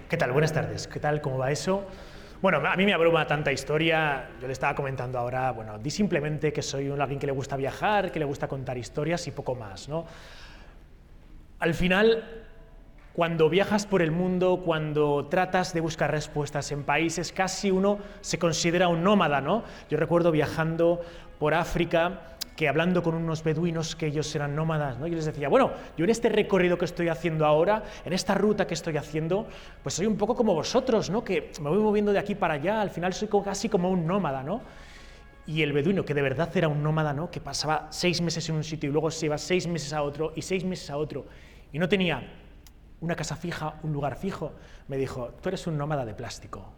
¿Qué tal? Buenas tardes. ¿Qué tal? ¿Cómo va eso? Bueno, a mí me abruma tanta historia. Yo le estaba comentando ahora, bueno, di simplemente que soy alguien que le gusta viajar, que le gusta contar historias y poco más, ¿no? Al final, cuando viajas por el mundo, cuando tratas de buscar respuestas en países, casi uno se considera un nómada, ¿no? Yo recuerdo viajando por África, que hablando con unos beduinos que ellos eran nómadas, ¿no? Yo les decía, bueno, yo en este recorrido que estoy haciendo ahora, en esta ruta que estoy haciendo, pues soy un poco como vosotros, ¿no? Que me voy moviendo de aquí para allá, al final soy casi como un nómada, ¿no? Y el beduino, que de verdad era un nómada, ¿no? Que pasaba 6 meses en un sitio y luego se iba 6 meses a otro y 6 meses a otro, y no tenía una casa fija, un lugar fijo, me dijo, tú eres un nómada de plástico.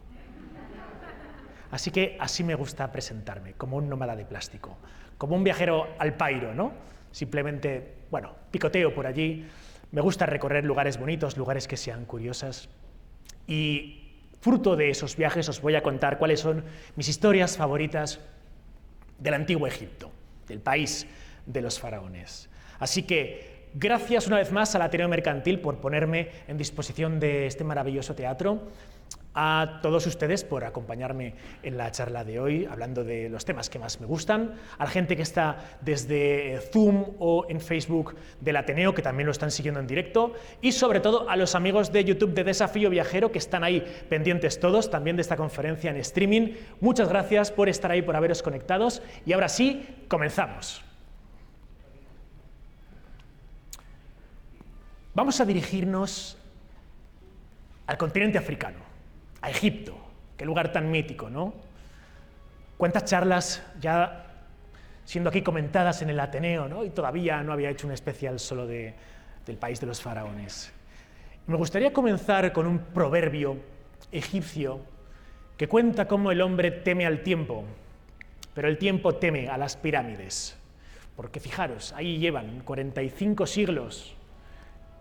Así que así me gusta presentarme, como un nómada de plástico, como un viajero al pairo, ¿no? Simplemente, bueno, picoteo por allí, me gusta recorrer lugares bonitos, lugares que sean curiosas, y fruto de esos viajes os voy a contar cuáles son mis historias favoritas del antiguo Egipto, del país de los faraones. Así que gracias una vez más al Ateneo Mercantil por ponerme en disposición de este maravilloso teatro, a todos ustedes por acompañarme en la charla de hoy, hablando de los temas que más me gustan, a la gente que está desde Zoom o en Facebook del Ateneo, que también lo están siguiendo en directo, y sobre todo a los amigos de YouTube de Desafío Viajero, que están ahí pendientes todos, también de esta conferencia en streaming. Muchas gracias por estar ahí, por haberos conectados, y ahora sí, comenzamos. Vamos a dirigirnos al continente africano, a Egipto, qué lugar tan mítico, ¿no? Cuántas charlas ya siendo aquí comentadas en el Ateneo, ¿no? Y todavía no había hecho un especial solo del país de los faraones. Me gustaría comenzar con un proverbio egipcio que cuenta cómo el hombre teme al tiempo, pero el tiempo teme a las pirámides. Porque fijaros, ahí llevan 45 siglos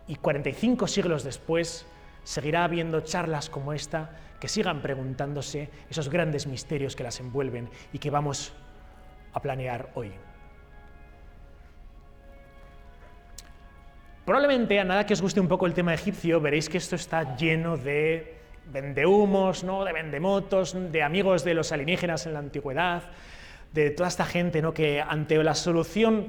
y 45 siglos después seguirá habiendo charlas como esta que sigan preguntándose esos grandes misterios que las envuelven y que vamos a planear hoy. Probablemente, a nada que os guste un poco el tema egipcio, veréis que esto está lleno de vendehumos, ¿no? De vendemotos, de amigos de los alienígenas en la antigüedad, de toda esta gente, ¿no? Que ante la solución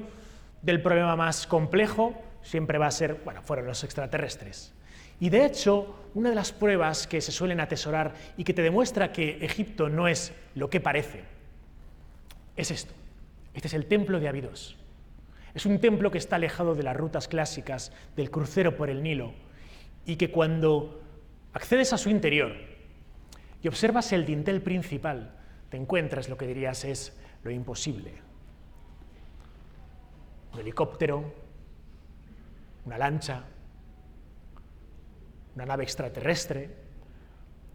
del problema más complejo siempre va a ser, bueno, fueron los extraterrestres. Y de hecho, una de las pruebas que se suelen atesorar y que te demuestra que Egipto no es lo que parece, es esto. Este es el templo de Abidos. Es un templo que está alejado de las rutas clásicas del crucero por el Nilo y que cuando accedes a su interior y observas el dintel principal, te encuentras lo que dirías es lo imposible. Un helicóptero, una lancha, una nave extraterrestre,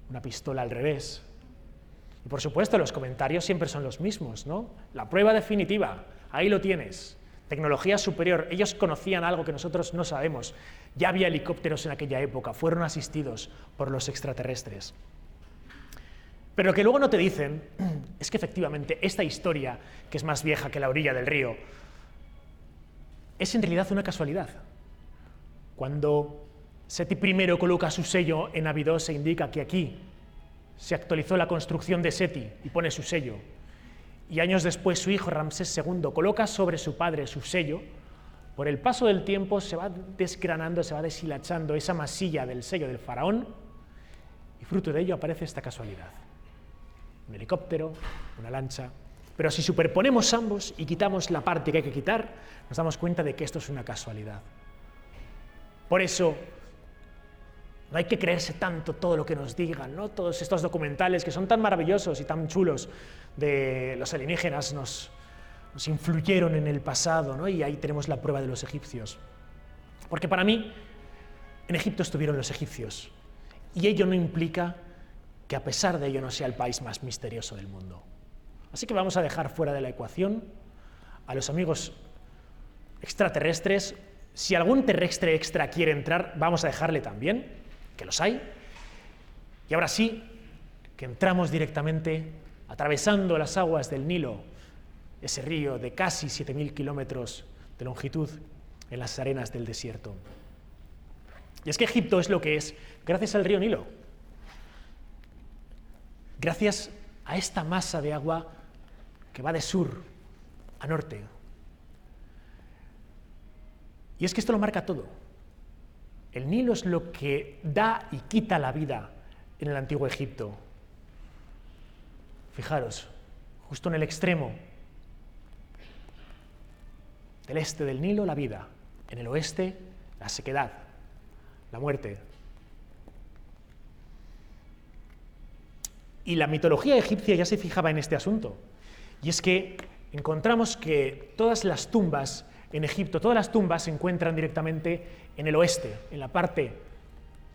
una pistola al revés. Y por supuesto los comentarios siempre son los mismos, ¿no? La prueba definitiva, ahí lo tienes. Tecnología superior, ellos conocían algo que nosotros no sabemos. Ya había helicópteros en aquella época, fueron asistidos por los extraterrestres. Pero lo que luego no te dicen es que efectivamente esta historia, que es más vieja que la orilla del río, es en realidad una casualidad. Cuando Seti I coloca su sello en Abidos, se indica que aquí se actualizó la construcción de Seti y pone su sello. Y años después su hijo Ramsés II coloca sobre su padre su sello. Por el paso del tiempo se va desgranando, se va deshilachando esa masilla del sello del faraón y fruto de ello aparece esta casualidad. Un helicóptero, una lancha. Pero si superponemos ambos y quitamos la parte que hay que quitar, nos damos cuenta de que esto es una casualidad. Por eso no hay que creerse tanto todo lo que nos digan, ¿no? Todos estos documentales que son tan maravillosos y tan chulos de los alienígenas nos influyeron en el pasado, ¿no? Y ahí tenemos la prueba de los egipcios. Porque para mí, en Egipto estuvieron los egipcios. Y ello no implica que a pesar de ello no sea el país más misterioso del mundo. Así que vamos a dejar fuera de la ecuación a los amigos extraterrestres. Si algún terrestre extra quiere entrar, vamos a dejarle también, que los hay. Y ahora sí, que entramos directamente, atravesando las aguas del Nilo, ese río de casi 7.000 kilómetros de longitud en las arenas del desierto. Y es que Egipto es lo que es gracias al río Nilo. gracias a esta masa de agua que va de sur a norte. Y es que esto lo marca todo. El Nilo es lo que da y quita la vida en el antiguo Egipto. Fijaros, justo en el extremo del este del Nilo, la vida. En el oeste, la sequedad, la muerte. Y la mitología egipcia ya se fijaba en este asunto. Y es que encontramos que todas las tumbas en Egipto, todas las tumbas se encuentran directamente en el oeste, en la parte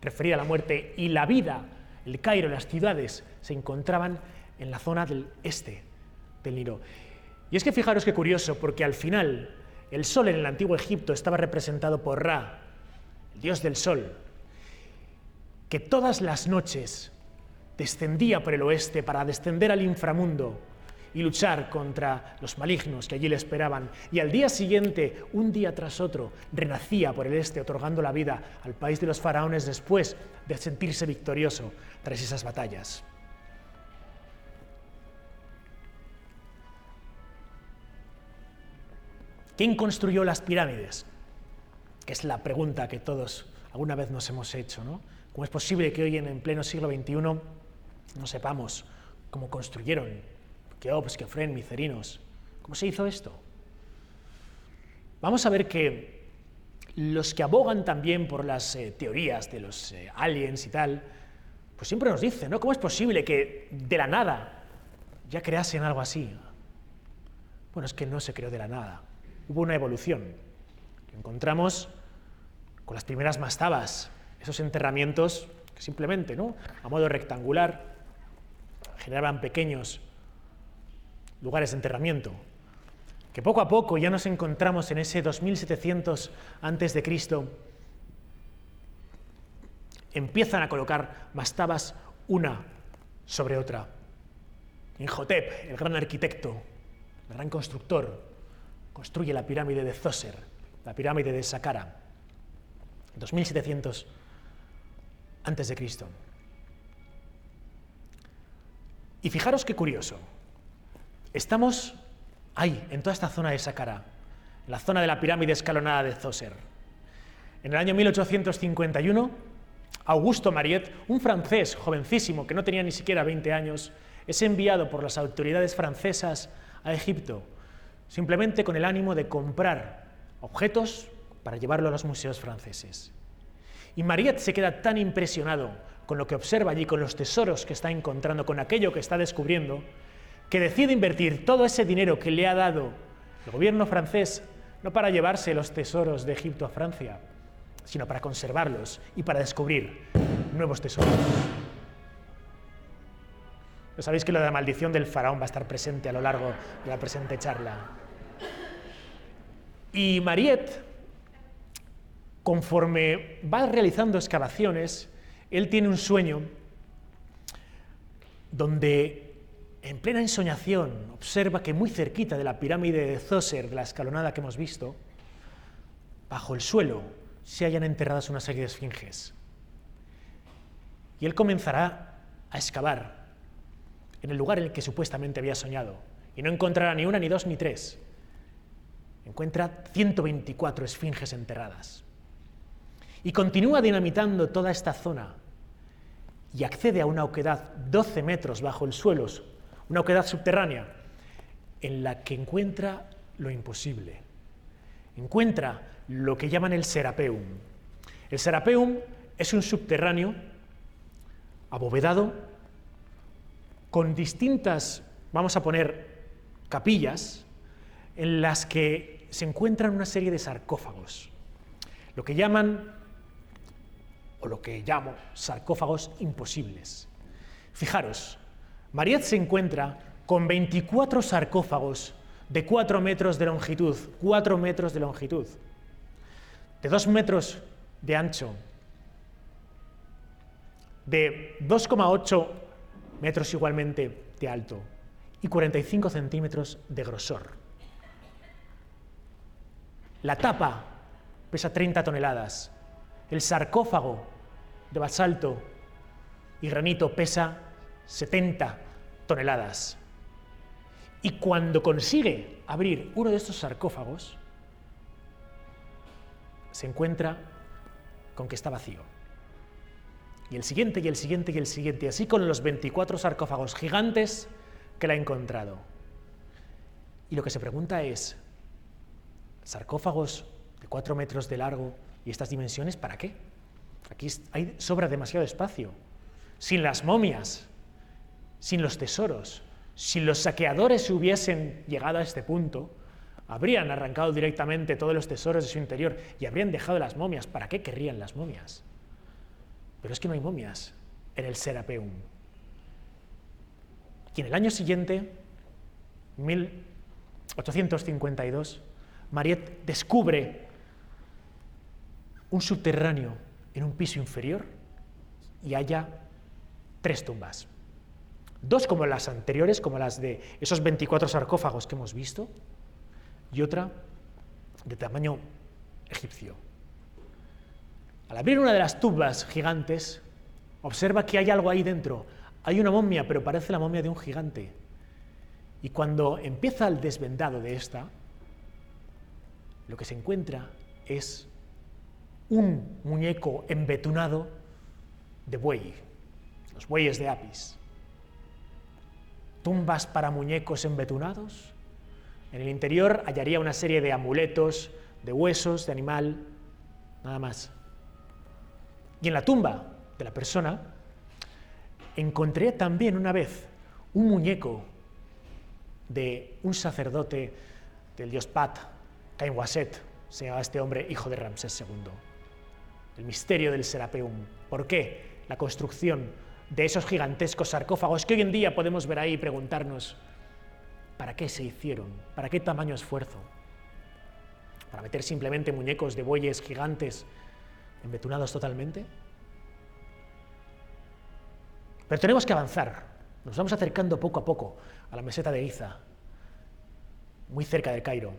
referida a la muerte, y la vida, el Cairo, las ciudades, se encontraban en la zona del este del Nilo. Y es que fijaros qué curioso, porque al final el sol en el antiguo Egipto estaba representado por Ra, el dios del sol, que todas las noches descendía por el oeste para descender al inframundo y luchar contra los malignos que allí le esperaban. Y al día siguiente, un día tras otro, renacía por el este, otorgando la vida al país de los faraones después de sentirse victorioso tras esas batallas. ¿Quién construyó las pirámides? Que es la pregunta que todos alguna vez nos hemos hecho, ¿no? ¿Cómo es posible que hoy, en pleno siglo XXI, no sepamos cómo construyeron Keops, Kefren, Micerinos? ¿Cómo se hizo esto? Vamos a ver que los que abogan también por las teorías de los aliens y tal, pues siempre nos dicen, ¿no? ¿Cómo es posible que de la nada ya creasen algo así? Bueno, es que no se creó de la nada. Hubo una evolución. Lo encontramos con las primeras mastabas, esos enterramientos que simplemente, ¿no?, a modo rectangular, generaban pequeños lugares de enterramiento, que poco a poco ya nos encontramos en ese 2700 a.C., empiezan a colocar mastabas una sobre otra. Imhotep, el gran arquitecto, el gran constructor, construye la pirámide de Djoser, la pirámide de Saqqara, 2700 a.C. Y fijaros qué curioso, estamos ahí, en toda esta zona de Saqqara, en la zona de la pirámide escalonada de Djoser. En el año 1851, Augusto Mariette, un francés jovencísimo que no tenía ni siquiera 20 años, es enviado por las autoridades francesas a Egipto, simplemente con el ánimo de comprar objetos para llevarlo a los museos franceses. Y Mariette se queda tan impresionado con lo que observa allí, con los tesoros que está encontrando, con aquello que está descubriendo, que decide invertir todo ese dinero que le ha dado el gobierno francés, no para llevarse los tesoros de Egipto a Francia, sino para conservarlos y para descubrir nuevos tesoros. Ya sabéis que lo de la maldición del faraón va a estar presente a lo largo de la presente charla. Y Mariette, conforme va realizando excavaciones, él tiene un sueño donde, en plena ensoñación, observa que muy cerquita de la pirámide de Djoser, de la escalonada que hemos visto, bajo el suelo se hallan enterradas una serie de esfinges. Y él comenzará a excavar en el lugar en el que supuestamente había soñado, y no encontrará ni una, ni dos, ni tres. Encuentra 124 esfinges enterradas. Y continúa dinamitando toda esta zona y accede a una oquedad 12 metros bajo el suelo, una oquedad subterránea, en la que encuentra lo imposible. Encuentra lo que llaman el Serapeum. El Serapeum es un subterráneo abovedado con distintas, vamos a poner, capillas en las que se encuentran una serie de sarcófagos, lo que llaman, o lo que llamo, sarcófagos imposibles. Fijaros, Mariette se encuentra con 24 sarcófagos de 4 metros de longitud, 4 metros de longitud, de 2 metros de ancho, de 2,8 metros igualmente de alto y 45 centímetros de grosor. La tapa pesa 30 toneladas, el sarcófago de basalto y granito pesa 70 toneladas. Y cuando consigue abrir uno de estos sarcófagos, se encuentra con que está vacío. Y el siguiente, y el siguiente, y el siguiente, así con los 24 sarcófagos gigantes que la ha encontrado. Y lo que se pregunta es, ¿sarcófagos de 4 metros de largo y estas dimensiones para qué? Aquí sobra demasiado espacio. Sin las momias, sin los tesoros, si los saqueadores hubiesen llegado a este punto, habrían arrancado directamente todos los tesoros de su interior y habrían dejado las momias. ¿Para qué querrían las momias? Pero es que no hay momias en el Serapeum. Y en el año siguiente, 1852, Mariette descubre un subterráneo en un piso inferior y halla 3 tumbas. 2 como las anteriores, como las de esos 24 sarcófagos que hemos visto, y otra de tamaño egipcio. Al abrir una de las tumbas gigantes, observa que hay algo ahí dentro. Hay una momia, pero parece la momia de un gigante. Y cuando empieza el desvendado de esta, lo que se encuentra es un muñeco embetunado de buey, los bueyes de Apis. Tumbas para muñecos embetunados. En el interior hallaría una serie de amuletos, de huesos, de animal, nada más. Y en la tumba de la persona encontré también una vez un muñeco de un sacerdote del dios Pat, Cainwaset, se llamaba este hombre, hijo de Ramsés II. El misterio del Serapeum. ¿Por qué la construcción de esos gigantescos sarcófagos que hoy en día podemos ver ahí y preguntarnos ¿para qué se hicieron? ¿Para qué tamaño esfuerzo? ¿Para meter simplemente muñecos de bueyes gigantes embetunados totalmente? Pero tenemos que avanzar. Nos vamos acercando poco a poco a la meseta de Giza, muy cerca del Cairo.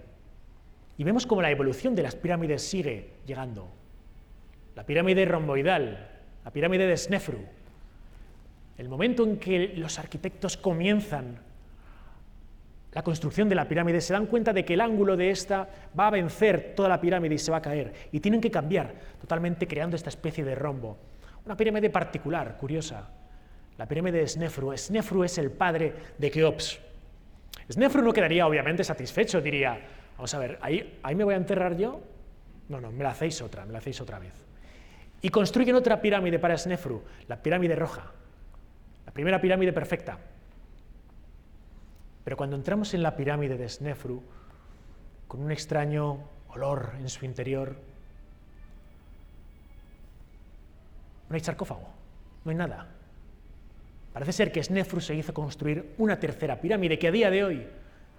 Y vemos cómo la evolución de las pirámides sigue llegando. La pirámide romboidal, la pirámide de Snefru. El momento en que los arquitectos comienzan la construcción de la pirámide, se dan cuenta de que el ángulo de esta va a vencer toda la pirámide y se va a caer. Y tienen que cambiar totalmente creando esta especie de rombo. Una pirámide particular, curiosa. La pirámide de Snefru. Snefru es el padre de Keops. Snefru no quedaría obviamente satisfecho, diría, vamos a ver, ¿ahí me voy a enterrar yo? No, me la hacéis otra vez. Y construyen otra pirámide para Snefru, la pirámide roja. La primera pirámide perfecta. Pero cuando entramos en la pirámide de Snefru, con un extraño olor en su interior, no hay sarcófago, no hay nada. Parece ser que Snefru se hizo construir una tercera pirámide que a día de hoy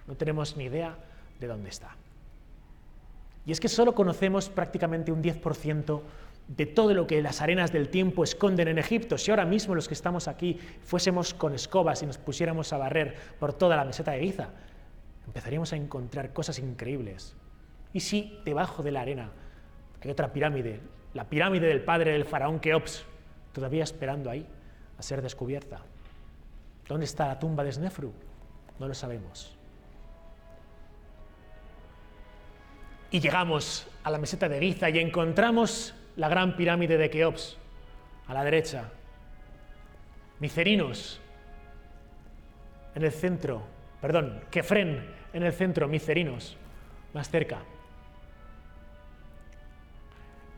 no tenemos ni idea de dónde está. Y es que solo conocemos prácticamente un 10% de todo lo que las arenas del tiempo esconden en Egipto. Si ahora mismo los que estamos aquí fuésemos con escobas y nos pusiéramos a barrer por toda la meseta de Giza, empezaríamos a encontrar cosas increíbles. Y si debajo de la arena hay otra pirámide, la pirámide del padre del faraón Keops, todavía esperando ahí a ser descubierta. ¿Dónde está la tumba de Snefru? No lo sabemos. Y llegamos a la meseta de Giza y encontramos la gran pirámide de Keops, a la derecha. Micerinos en el centro, Kefren en el centro, Micerinos más cerca.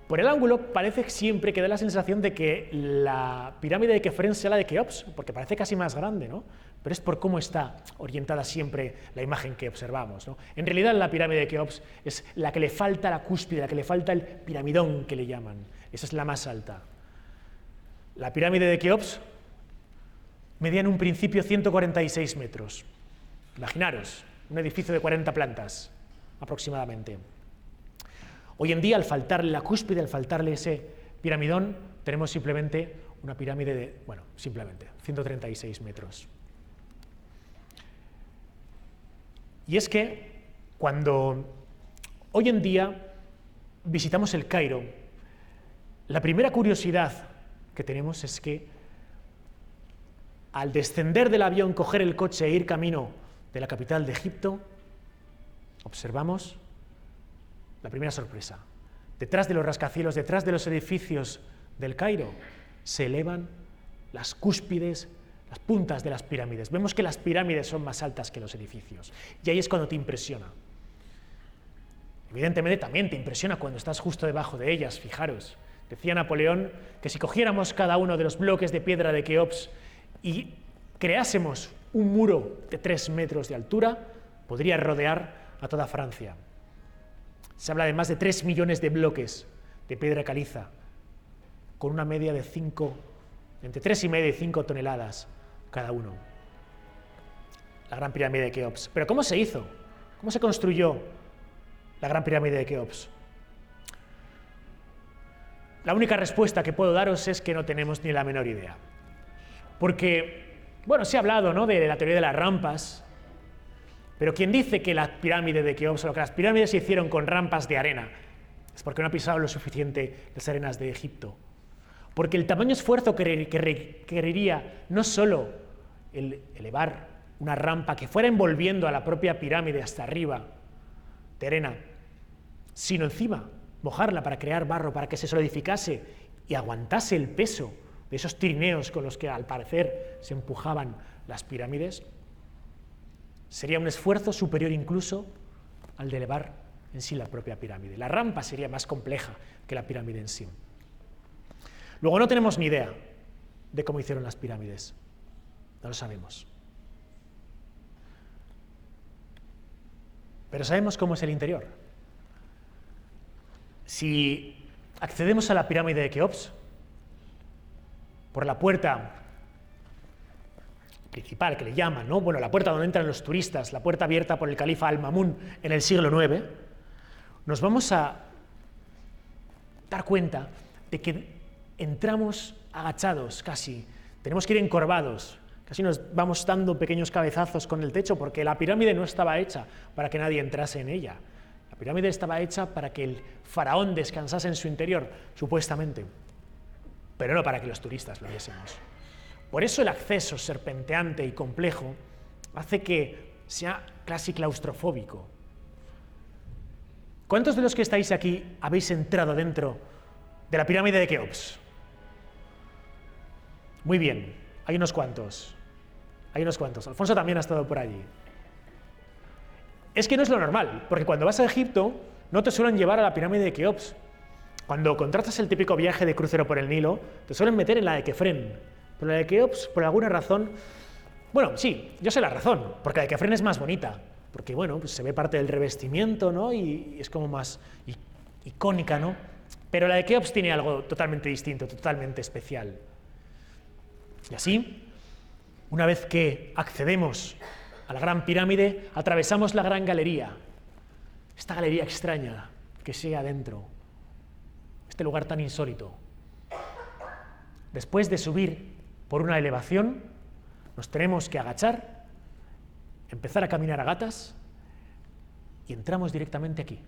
Por el ángulo parece siempre que da la sensación de que la pirámide de Kefren sea la de Keops, porque parece casi más grande, ¿no? Pero es por cómo está orientada siempre la imagen que observamos, ¿no? En realidad la pirámide de Keops es la que le falta la cúspide, la que le falta el piramidón que le llaman. Esa es la más alta. La pirámide de Keops medía en un principio 146 metros. Imaginaros, un edificio de 40 plantas aproximadamente. Hoy en día, al faltarle la cúspide, al faltarle ese piramidón, tenemos simplemente una pirámide de, 136 metros. Y es que cuando hoy en día visitamos el Cairo, la primera curiosidad que tenemos es que al descender del avión, coger el coche e ir camino de la capital de Egipto, observamos la primera sorpresa. Detrás de los rascacielos, detrás de los edificios del Cairo, se elevan las cúspides, las puntas de las pirámides. Vemos que las pirámides son más altas que los edificios. Y ahí es cuando te impresiona. Evidentemente también te impresiona cuando estás justo debajo de ellas, fijaros. Decía Napoleón que si cogiéramos cada uno de los bloques de piedra de Keops y creásemos un muro de 3 metros de altura, podría rodear a toda Francia. Se habla de más de 3 millones de bloques de piedra caliza, con una media de entre 3,5 y 5 toneladas cada uno. La Gran Pirámide de Keops. ¿Pero cómo se hizo? ¿Cómo se construyó la Gran Pirámide de Keops? La única respuesta que puedo daros es que no tenemos ni la menor idea. Porque, bueno, se ha hablado, ¿no?, de la teoría de las rampas, pero quien dice que la pirámide de Keops o que las pirámides se hicieron con rampas de arena es porque no ha pisado lo suficiente las arenas de Egipto. Porque el tamaño esfuerzo que requeriría no solo el elevar una rampa que fuera envolviendo a la propia pirámide hasta arriba de arena, sino encima mojarla para crear barro, para que se solidificase y aguantase el peso de esos trineos con los que al parecer se empujaban las pirámides, sería un esfuerzo superior incluso al de elevar en sí la propia pirámide. La rampa sería más compleja que la pirámide en sí. Luego no tenemos ni idea de cómo hicieron las pirámides, no lo sabemos. Pero sabemos cómo es el interior. Si accedemos a la pirámide de Keops por la puerta principal, que le llaman, ¿no? Bueno, la puerta donde entran los turistas, la puerta abierta por el califa Al-Ma'mún en el siglo IX, nos vamos a dar cuenta de que entramos agachados casi, tenemos que ir encorvados, casi nos vamos dando pequeños cabezazos con el techo, porque la pirámide no estaba hecha para que nadie entrase en ella. La pirámide estaba hecha para que el faraón descansase en su interior, supuestamente, pero no para que los turistas lo viésemos. Por eso el acceso serpenteante y complejo hace que sea casi claustrofóbico. ¿Cuántos de los que estáis aquí habéis entrado dentro de la pirámide de Keops? Muy bien, hay unos cuantos. Hay unos cuantos. Alfonso también ha estado por allí. Es que no es lo normal, porque cuando vas a Egipto no te suelen llevar a la pirámide de Keops. Cuando contratas el típico viaje de crucero por el Nilo, te suelen meter en la de Kefren. Pero la de Keops, por alguna razón... Bueno, sí, yo sé la razón, porque la de Kefren es más bonita, porque bueno, pues se ve parte del revestimiento, ¿no? Y es como más icónica, ¿no? Pero la de Keops tiene algo totalmente distinto, totalmente especial. Y así, una vez que accedemos a la Gran Pirámide, atravesamos la Gran Galería, esta galería extraña que sigue adentro, este lugar tan insólito. Después de subir por una elevación, nos tenemos que agachar, empezar a caminar a gatas y entramos directamente aquí,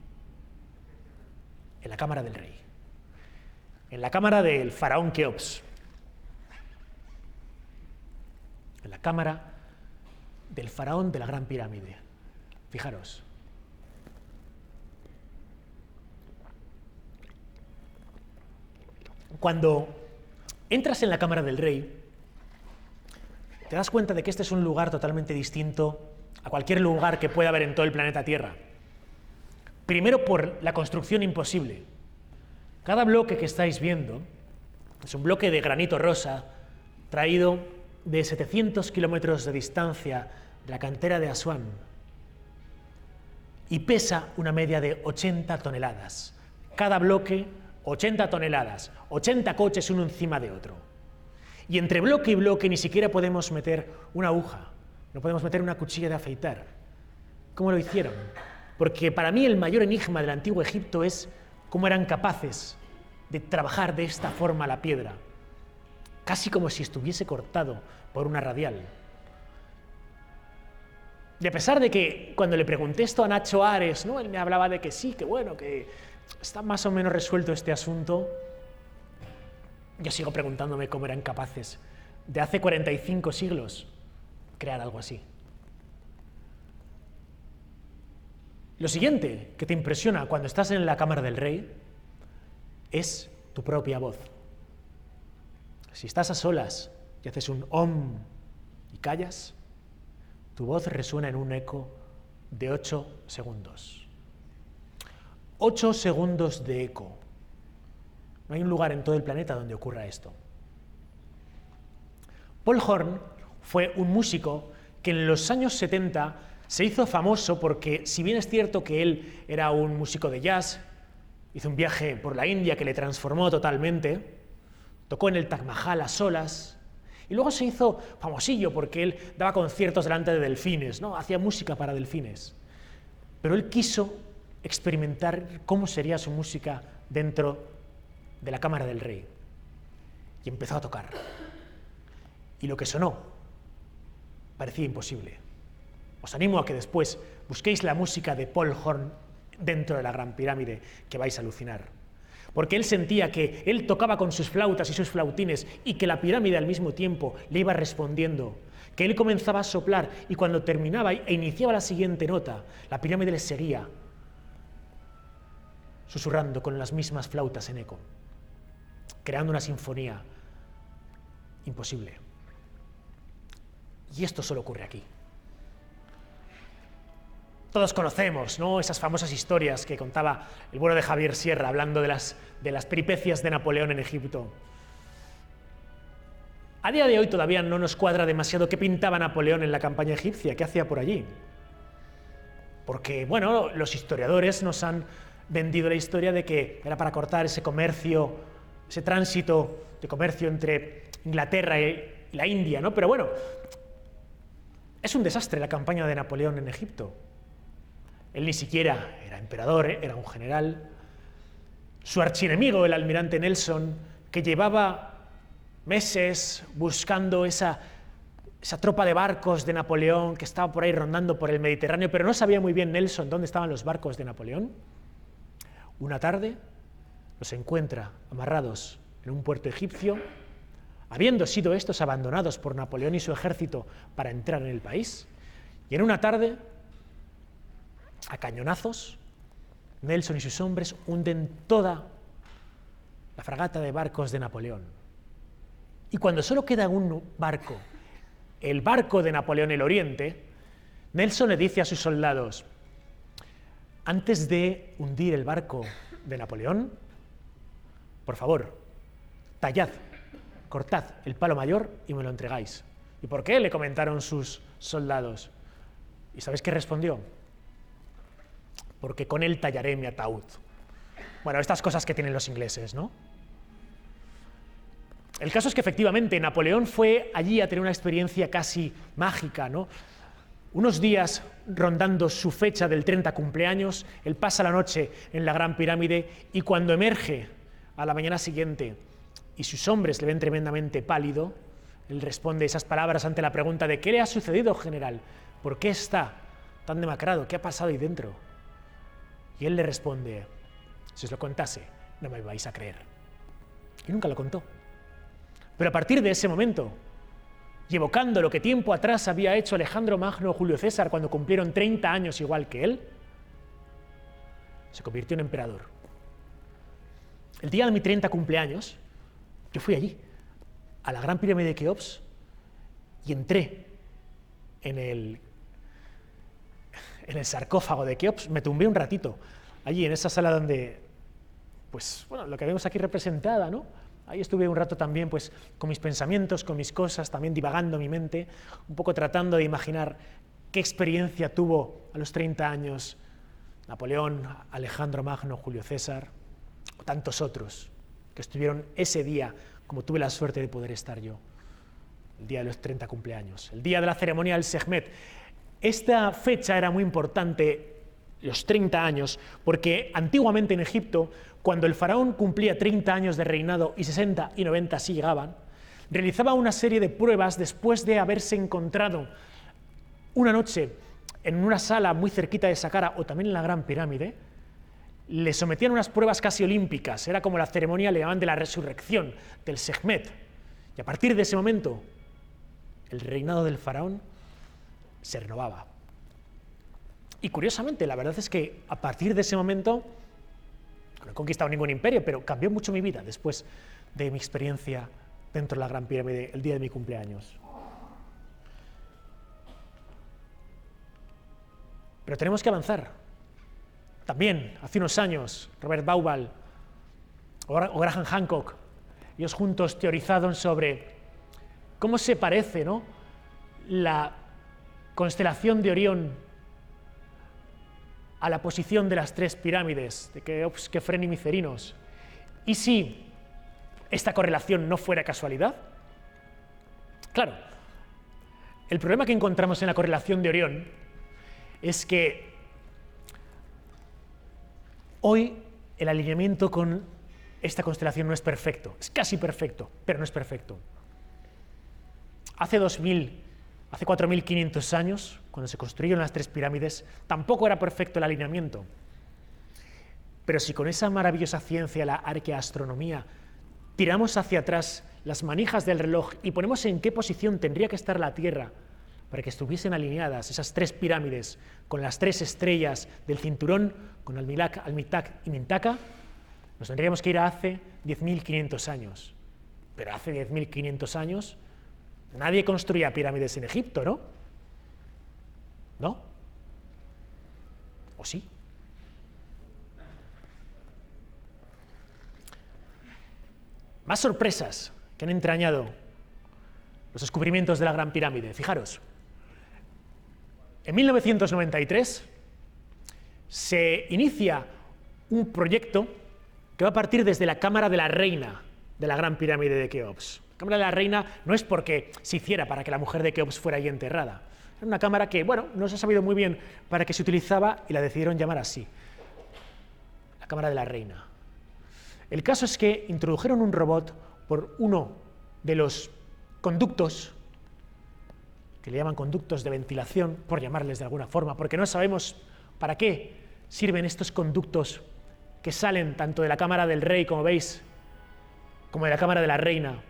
en la cámara del rey, en la cámara del faraón Keops, en la cámara del faraón de la Gran Pirámide. Fijaros. Cuando entras en la cámara del rey, te das cuenta de que este es un lugar totalmente distinto a cualquier lugar que pueda haber en todo el planeta Tierra. Primero por la construcción imposible. Cada bloque que estáis viendo es un bloque de granito rosa traído de 700 kilómetros de distancia de la cantera de Asuán y pesa una media de 80 toneladas. Cada bloque, 80 toneladas, 80 coches uno encima de otro. Y entre bloque y bloque ni siquiera podemos meter una aguja, no podemos meter una cuchilla de afeitar. ¿Cómo lo hicieron? Porque para mí el mayor enigma del antiguo Egipto es cómo eran capaces de trabajar de esta forma la piedra, casi como si estuviese cortado por una radial. Y a pesar de que cuando le pregunté esto a Nacho Ares, ¿no?, él me hablaba de que sí, que bueno, que está más o menos resuelto este asunto, yo sigo preguntándome cómo eran capaces de hace 45 siglos crear algo así. Lo siguiente que te impresiona cuando estás en la cámara del rey es tu propia voz. Si estás a solas y haces un om y callas, tu voz resuena en un eco de 8 segundos. 8 segundos de eco. No hay un lugar en todo el planeta donde ocurra esto. Paul Horn fue un músico que en los años 70 se hizo famoso porque, si bien es cierto que él era un músico de jazz, hizo un viaje por la India que le transformó totalmente, tocó en el Taj Mahal a solas, y luego se hizo famosillo porque él daba conciertos delante de delfines, ¿no? Hacía música para delfines. Pero él quiso experimentar cómo sería su música dentro de la cámara del rey. Y empezó a tocar. Y lo que sonó parecía imposible. Os animo a que después busquéis la música de Paul Horn dentro de la Gran Pirámide, que vais a alucinar. Porque él sentía que él tocaba con sus flautas y sus flautines y que la pirámide al mismo tiempo le iba respondiendo, que él comenzaba a soplar y cuando terminaba e iniciaba la siguiente nota, la pirámide le seguía, susurrando con las mismas flautas en eco, creando una sinfonía imposible. Y esto solo ocurre aquí. Todos conocemos, ¿no?, esas famosas historias que contaba el bueno de Javier Sierra hablando de las peripecias de Napoleón en Egipto. A día de hoy todavía no nos cuadra demasiado qué pintaba Napoleón en la campaña egipcia, qué hacía por allí. Porque, bueno, los historiadores nos han vendido la historia de que era para cortar ese comercio, ese tránsito de comercio entre Inglaterra y la India, ¿no? Pero bueno, es un desastre la campaña de Napoleón en Egipto. Él ni siquiera era emperador, era un general. Su archienemigo, el almirante Nelson, que llevaba meses buscando esa tropa de barcos de Napoleón que estaba por ahí rondando por el Mediterráneo, pero no sabía muy bien Nelson dónde estaban los barcos de Napoleón. Una tarde los encuentra amarrados en un puerto egipcio, habiendo sido estos abandonados por Napoleón y su ejército para entrar en el país. Y en una tarde, a cañonazos, Nelson y sus hombres hunden toda la fragata de barcos de Napoleón. Y cuando solo queda un barco, el barco de Napoleón, el Oriente, Nelson le dice a sus soldados: antes de hundir el barco de Napoleón, por favor, tallad, cortad el palo mayor y me lo entregáis. ¿Y por qué?, le comentaron sus soldados. ¿Y sabéis qué respondió? Porque con él tallaré mi ataúd. Bueno, estas cosas que tienen los ingleses, ¿no? El caso es que efectivamente Napoleón fue allí a tener una experiencia casi mágica, ¿no? Unos días rondando su fecha del 30 cumpleaños, él pasa la noche en la Gran Pirámide y cuando emerge a la mañana siguiente y sus hombres le ven tremendamente pálido, él responde esas palabras ante la pregunta de: ¿qué le ha sucedido, general? ¿Por qué está tan demacrado? ¿Qué ha pasado ahí dentro? Y él le responde: si os lo contase, no me vais a creer. Y nunca lo contó. Pero a partir de ese momento, y evocando lo que tiempo atrás había hecho Alejandro Magno o Julio César cuando cumplieron 30 años igual que él, se convirtió en emperador. El día de mi 30 cumpleaños, yo fui allí, a la Gran Pirámide de Keops, y entré en el sarcófago de Keops, me tumbé un ratito, allí en esa sala donde, pues, bueno, lo que vemos aquí representada, ¿no? Ahí estuve un rato también, pues, con mis pensamientos, con mis cosas, también divagando mi mente, un poco tratando de imaginar qué experiencia tuvo a los 30 años Napoleón, Alejandro Magno, Julio César, o tantos otros que estuvieron ese día, como tuve la suerte de poder estar yo, el día de los 30 cumpleaños, el día de la ceremonia del Sekhmet. Esta fecha era muy importante, los 30 años, porque antiguamente en Egipto, cuando el faraón cumplía 30 años de reinado y 60 y 90 sí llegaban, realizaba una serie de pruebas después de haberse encontrado una noche en una sala muy cerquita de Saqqara o también en la Gran Pirámide. Le sometían unas pruebas casi olímpicas, era como la ceremonia, le llamaban, de la resurrección, del Sekhmet. Y a partir de ese momento, el reinado del faraón se renovaba. Y curiosamente, la verdad es que a partir de ese momento, no he conquistado ningún imperio, pero cambió mucho mi vida después de mi experiencia dentro de la Gran Pirámide el día de mi cumpleaños. Pero tenemos que avanzar. También, hace unos años, Robert Bauval o Graham Hancock, ellos juntos teorizaron sobre cómo se parece, ¿no?, la constelación de Orión a la posición de las tres pirámides, de Keops, Kefren y Micerinos. ¿Y si esta correlación no fuera casualidad? Claro, el problema que encontramos en la correlación de Orión es que hoy el alineamiento con esta constelación no es perfecto, es casi perfecto, pero no es perfecto. Hace 4.500 años, cuando se construyeron las tres pirámides, tampoco era perfecto el alineamiento. Pero si con esa maravillosa ciencia, la arqueastronomía, tiramos hacia atrás las manijas del reloj y ponemos en qué posición tendría que estar la Tierra para que estuviesen alineadas esas tres pirámides con las tres estrellas del cinturón, con Almilac, Almitak y Mintaka, nos tendríamos que ir a hace 10.500 años. Pero hace 10.500 años nadie construía pirámides en Egipto, ¿no? ¿No? ¿O sí? Más sorpresas que han entrañado los descubrimientos de la Gran Pirámide. Fijaros, en 1993 se inicia un proyecto que va a partir desde la Cámara de la Reina de la Gran Pirámide de Keops. La Cámara de la Reina no es porque se hiciera para que la mujer de Keops fuera ahí enterrada. Era una cámara que, bueno, no se ha sabido muy bien para qué se utilizaba y la decidieron llamar así, la Cámara de la Reina. El caso es que introdujeron un robot por uno de los conductos, que le llaman conductos de ventilación, por llamarles de alguna forma, porque no sabemos para qué sirven estos conductos que salen tanto de la Cámara del Rey, como veis, como de la Cámara de la Reina.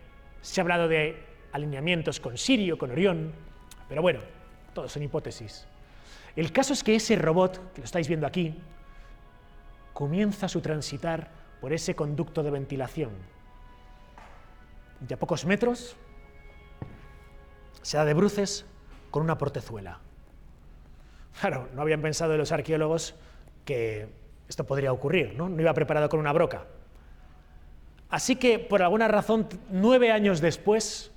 Se ha hablado de alineamientos con Sirio, con Orión, pero bueno, todos son hipótesis. El caso es que ese robot, que lo estáis viendo aquí, comienza su transitar por ese conducto de ventilación. Y a pocos metros se da de bruces con una portezuela. Claro, no habían pensado los arqueólogos que esto podría ocurrir, ¿no? No iba preparado con una broca. Así que, por alguna razón, 9 años después,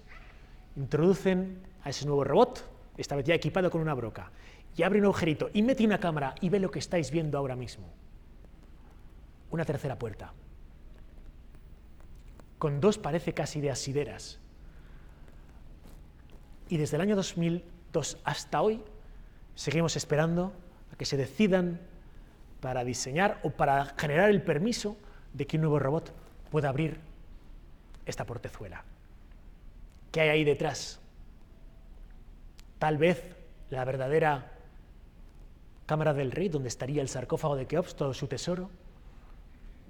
introducen a ese nuevo robot, esta vez ya equipado con una broca, y abre un agujerito y mete una cámara y ve lo que estáis viendo ahora mismo. Una tercera puerta, con dos, parece casi de asideras. Y desde el año 2002 hasta hoy, seguimos esperando a que se decidan para diseñar o para generar el permiso de que un nuevo robot pueda abrir esta portezuela. ¿Qué hay ahí detrás? Tal vez la verdadera Cámara del Rey, donde estaría el sarcófago de Keops, todo su tesoro,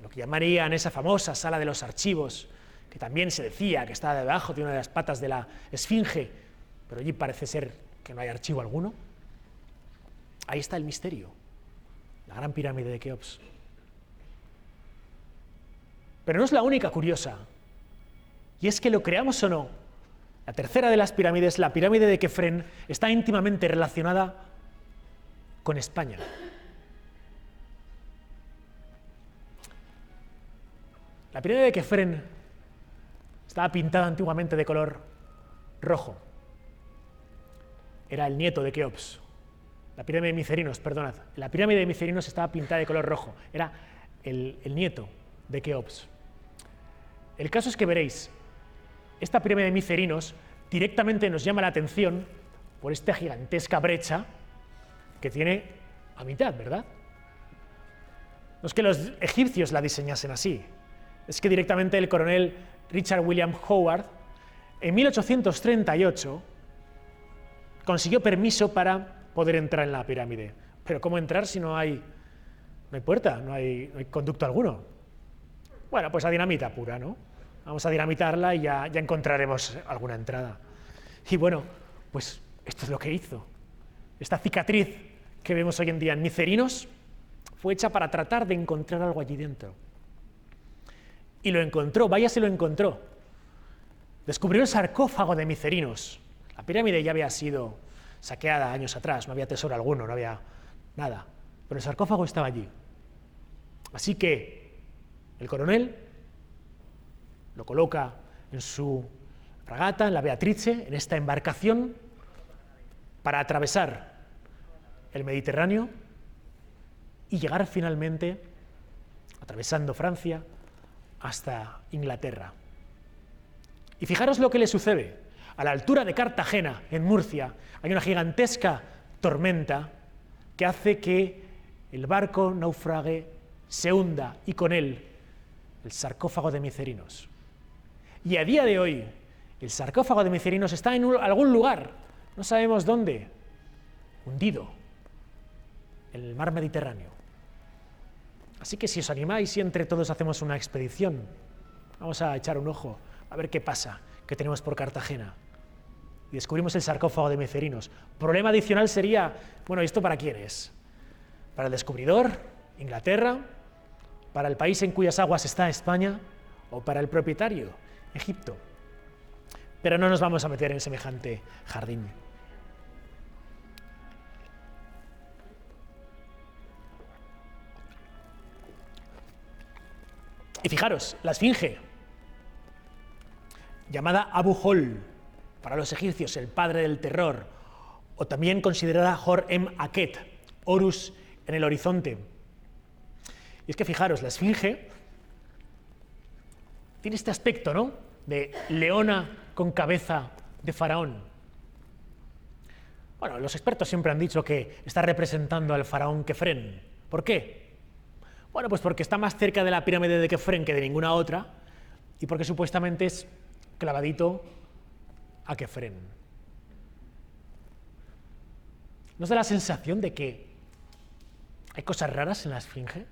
lo que llamarían esa famosa sala de los archivos, que también se decía que estaba debajo de una de las patas de la Esfinge, pero allí parece ser que no hay archivo alguno. Ahí está el misterio, la Gran Pirámide de Keops. Pero no es la única curiosa, y es que lo creamos o no, la tercera de las pirámides, la pirámide de Kefren, está íntimamente relacionada con España. La pirámide de Kefren estaba pintada antiguamente de color rojo. Era el nieto de Keops. La pirámide de Micerinos, perdonad. La pirámide de Micerinos estaba pintada de color rojo. Era el nieto de Keops. El caso es que veréis, esta pirámide de Micerinos directamente nos llama la atención por esta gigantesca brecha que tiene a mitad, ¿verdad? No es que los egipcios la diseñasen así, es que directamente el coronel Richard William Howard, en 1838, consiguió permiso para poder entrar en la pirámide. Pero ¿cómo entrar si no hay puerta, no hay conducto alguno? Bueno, pues a dinamita pura, ¿no? Vamos a dinamitarla y ya encontraremos alguna entrada. Y bueno, Pues esto es lo que hizo. Esta cicatriz que vemos hoy en día en Micerinos fue hecha para tratar de encontrar algo allí dentro. Y lo encontró, vaya si lo encontró. Descubrió el sarcófago de Micerinos. La pirámide ya había sido saqueada años atrás, no había tesoro alguno, no había nada. Pero el sarcófago estaba allí. Así que el coronel lo coloca en su fragata, en la Beatrice, en esta embarcación, para atravesar el Mediterráneo y llegar finalmente, atravesando Francia, hasta Inglaterra. Y fijaros lo que le sucede. A la altura de Cartagena, en Murcia, hay una gigantesca tormenta que hace que el barco naufrague, se hunda, y con él el sarcófago de Micerinos. Y a día de hoy, el sarcófago de Micerinos está en algún lugar, no sabemos dónde, hundido en el mar Mediterráneo. Así que si os animáis y entre todos hacemos una expedición, vamos a echar un ojo a ver qué pasa, qué tenemos por Cartagena. Y descubrimos el sarcófago de Micerinos. Problema adicional sería, bueno, ¿esto para quién es? ¿Para el descubridor, Inglaterra? ¿Para el país en cuyas aguas está España? ¿O para el propietario, Egipto? Pero no nos vamos a meter en semejante jardín. Y fijaros, la esfinge, llamada Abu Hol, para los egipcios el padre del terror, o también considerada Hor-em-Akhet, Horus en el horizonte. Y es que fijaros, la esfinge tiene este aspecto, ¿no?, de leona con cabeza de faraón. Bueno, los expertos siempre han dicho que está representando al faraón Kefren. ¿Por qué? Bueno, pues porque está más cerca de la pirámide de Kefren que de ninguna otra, y porque supuestamente es clavadito a Kefren. ¿Nos da la sensación de que hay cosas raras en la esfinge?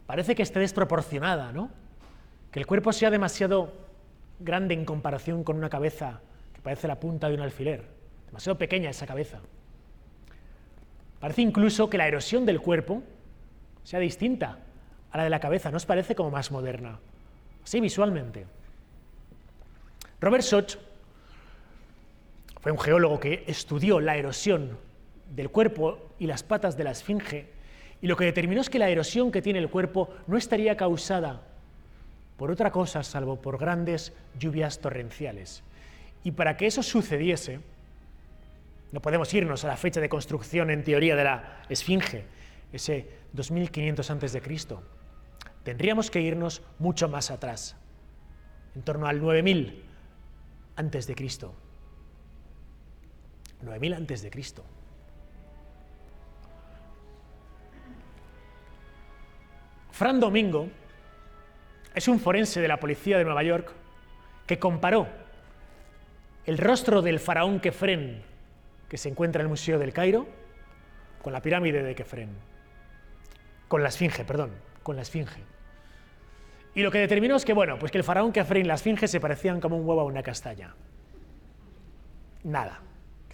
Parece que esté desproporcionada, ¿no? Que el cuerpo sea demasiado grande en comparación con una cabeza que parece la punta de un alfiler. Demasiado pequeña esa cabeza. Parece incluso que la erosión del cuerpo sea distinta a la de la cabeza, ¿no os parece como más moderna? Así visualmente. Robert Schoch fue un geólogo que estudió la erosión del cuerpo y las patas de la esfinge, y lo que determinó es que la erosión que tiene el cuerpo no estaría causada por otra cosa salvo por grandes lluvias torrenciales. Y para que eso sucediese, no podemos irnos a la fecha de construcción en teoría de la esfinge, ese 2500 a.C. Tendríamos que irnos mucho más atrás, en torno al 9000 a.C. 9000 a.C. Fran Domingo es un forense de la policía de Nueva York que comparó el rostro del faraón Kefren, que se encuentra en el Museo del Cairo, con la pirámide de Kefren. Con la esfinge. Y lo que determinó es que, bueno, pues que el faraón Kefren y la esfinge se parecían como un huevo a una castaña. Nada.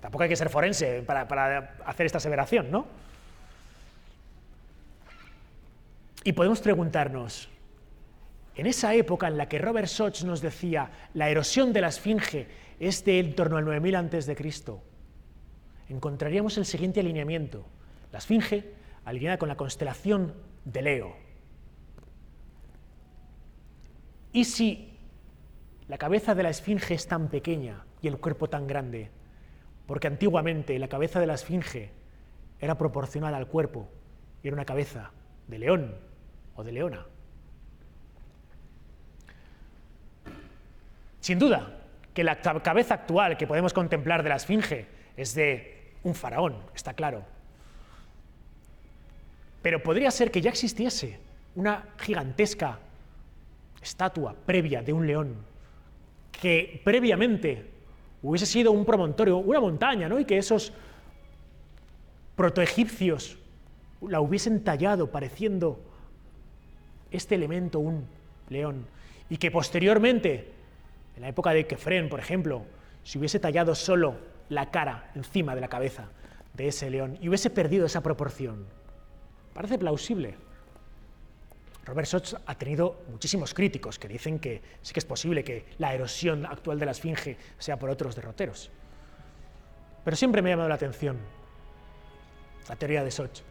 Tampoco hay que ser forense para hacer esta aseveración, ¿no? Y podemos preguntarnos, en esa época en la que Robert Schoch nos decía la erosión de la esfinge es de en torno al 9000 a.C., encontraríamos el siguiente alineamiento. La esfinge alineada con la constelación de Leo. ¿Y si la cabeza de la esfinge es tan pequeña y el cuerpo tan grande? Porque antiguamente la cabeza de la esfinge era proporcional al cuerpo y era una cabeza de león o de leona. Sin duda que la cabeza actual que podemos contemplar de la esfinge es de un faraón, está claro. Pero podría ser que ya existiese una gigantesca estatua previa de un león que previamente hubiese sido un promontorio, una montaña, ¿no? Y que esos protoegipcios la hubiesen tallado pareciendo este elemento un león, y que posteriormente, en la época de Kefren, por ejemplo, se hubiese tallado solo la cara encima de la cabeza de ese león y hubiese perdido esa proporción. Parece plausible. Robert Schoch ha tenido muchísimos críticos que dicen que sí que es posible que la erosión actual de la esfinge sea por otros derroteros. Pero siempre me ha llamado la atención la teoría de Schoch.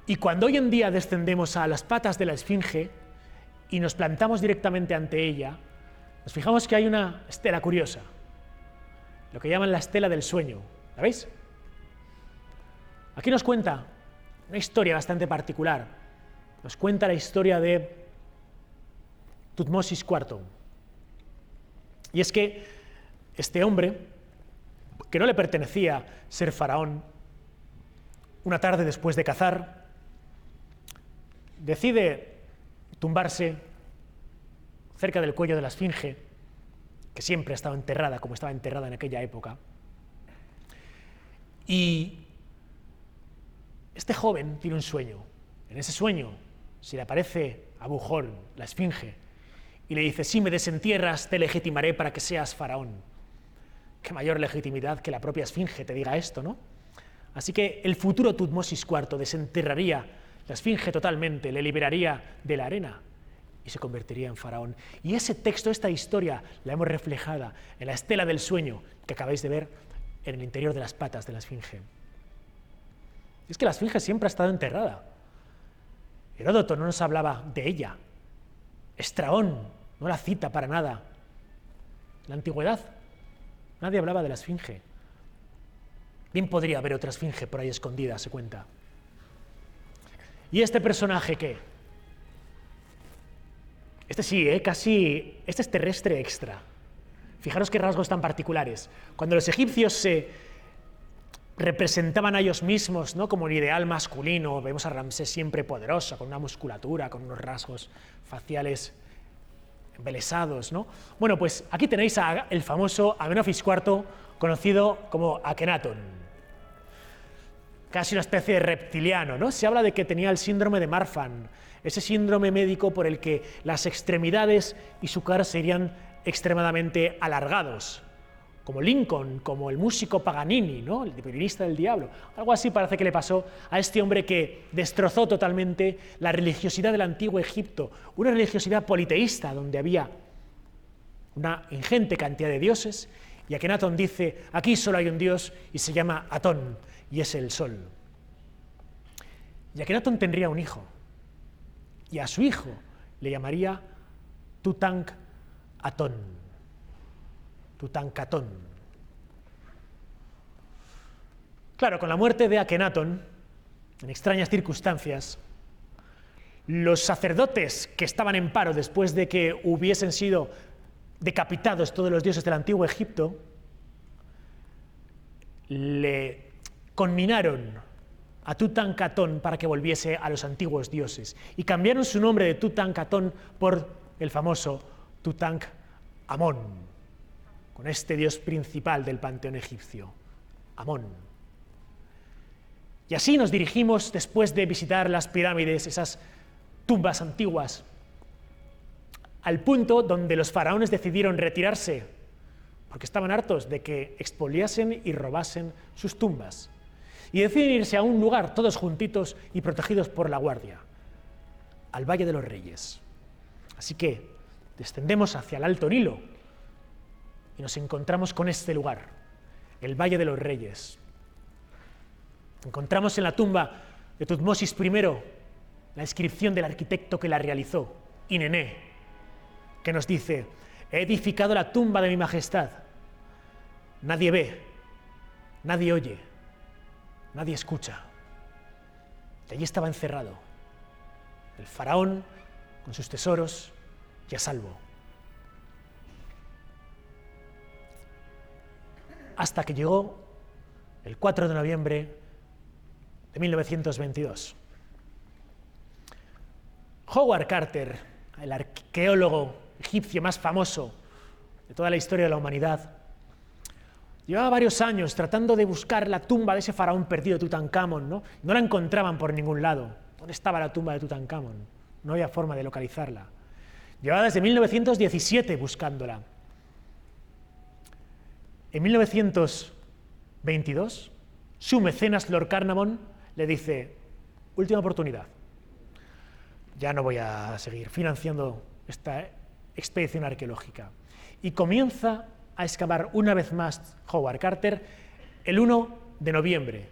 Y cuando hoy en día descendemos a las patas de la esfinge y nos plantamos directamente ante ella, nos fijamos que hay una estela curiosa, lo que llaman la estela del sueño. ¿La veis? Aquí nos cuenta una historia bastante particular. Nos cuenta la historia de Tutmosis IV. Y es que este hombre, que no le pertenecía ser faraón, una tarde después de cazar, decide tumbarse cerca del cuello de la esfinge, que siempre ha estado enterrada como estaba enterrada en aquella época. Y este joven tiene un sueño. En ese sueño se le aparece a Bujón, la esfinge, y le dice: si me desentierras, te legitimaré para que seas faraón. Qué mayor legitimidad que la propia esfinge te diga esto, ¿no? Así que el futuro Tutmosis IV desenterraría la esfinge totalmente, le liberaría de la arena y se convertiría en faraón. Y ese texto, esta historia, la hemos reflejada en la estela del sueño que acabáis de ver en el interior de las patas de la esfinge. Y es que la esfinge siempre ha estado enterrada. Heródoto no nos hablaba de ella. Estrabón no la cita para nada. En la antigüedad nadie hablaba de la esfinge. Bien podría haber otra esfinge por ahí escondida, se cuenta. ¿Y este personaje qué? Este sí, casi... Este es terrestre extra. Fijaros qué rasgos tan particulares. Cuando los egipcios se representaban a ellos mismos, ¿no?, como el ideal masculino, vemos a Ramsés siempre poderoso, con una musculatura, con unos rasgos faciales embelesados, ¿no? Bueno, pues aquí tenéis el famoso Amenofis IV, conocido como Akenatón. Casi una especie de reptiliano, ¿no? Se habla de que tenía el síndrome de Marfan, ese síndrome médico por el que las extremidades y su cara serían extremadamente alargados, como Lincoln, como el músico Paganini, ¿no?, el violinista del diablo. Algo así parece que le pasó a este hombre que destrozó totalmente la religiosidad del antiguo Egipto, una religiosidad politeísta donde había una ingente cantidad de dioses, y Akenatón dice: aquí solo hay un dios y se llama Atón, y es el sol. Y Akenatón tendría un hijo, y a su hijo le llamaría Tutank-Atón. Tutankamón. Claro, con la muerte de Akenatón, en extrañas circunstancias, los sacerdotes que estaban en paro después de que hubiesen sido decapitados todos los dioses del antiguo Egipto, le conminaron a Tutankamón para que volviese a los antiguos dioses y cambiaron su nombre de Tutankamón por el famoso Tutankamón, con este dios principal del panteón egipcio, Amón. Y así nos dirigimos, después de visitar las pirámides, esas tumbas antiguas, al punto donde los faraones decidieron retirarse, porque estaban hartos de que expoliasen y robasen sus tumbas, y deciden irse a un lugar todos juntitos y protegidos por la guardia, al Valle de los Reyes. Así que descendemos hacia el Alto Nilo y nos encontramos con este lugar, el Valle de los Reyes. Encontramos en la tumba de Tutmosis I la inscripción del arquitecto que la realizó, Inené, que nos dice: he edificado la tumba de mi majestad. Nadie ve, nadie oye, nadie escucha. Y allí estaba encerrado el faraón con sus tesoros y a salvo. Hasta que llegó el 4 de noviembre de 1922. Howard Carter, el arqueólogo egipcio más famoso de toda la historia de la humanidad, llevaba varios años tratando de buscar la tumba de ese faraón perdido, Tutankamón, ¿no? No la encontraban por ningún lado. ¿Dónde estaba la tumba de Tutankamón? No había forma de localizarla. Llevaba desde 1917 buscándola. En 1922, su mecenas Lord Carnarvon le dice: última oportunidad, ya no voy a seguir financiando esta expedición arqueológica. Y comienza a excavar una vez más Howard Carter el 1 de noviembre.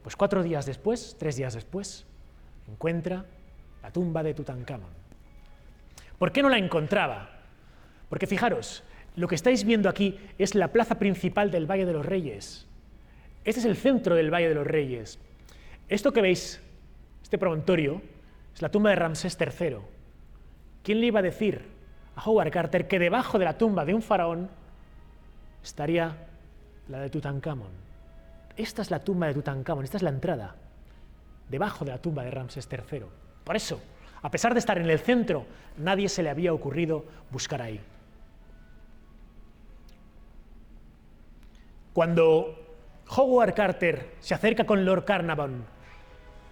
Pues 4 días después, 3 días después, encuentra la tumba de Tutankamón. ¿Por qué no la encontraba? Porque fijaros, lo que estáis viendo aquí es la plaza principal del Valle de los Reyes. Este es el centro del Valle de los Reyes. Esto que veis, este promontorio, es la tumba de Ramsés III. ¿Quién le iba a decir a Howard Carter que debajo de la tumba de un faraón estaría la de Tutankamón? Esta es la tumba de Tutankamón, esta es la entrada, debajo de la tumba de Ramsés III. Por eso, a pesar de estar en el centro, nadie se le había ocurrido buscar ahí. Cuando Howard Carter se acerca con Lord Carnarvon,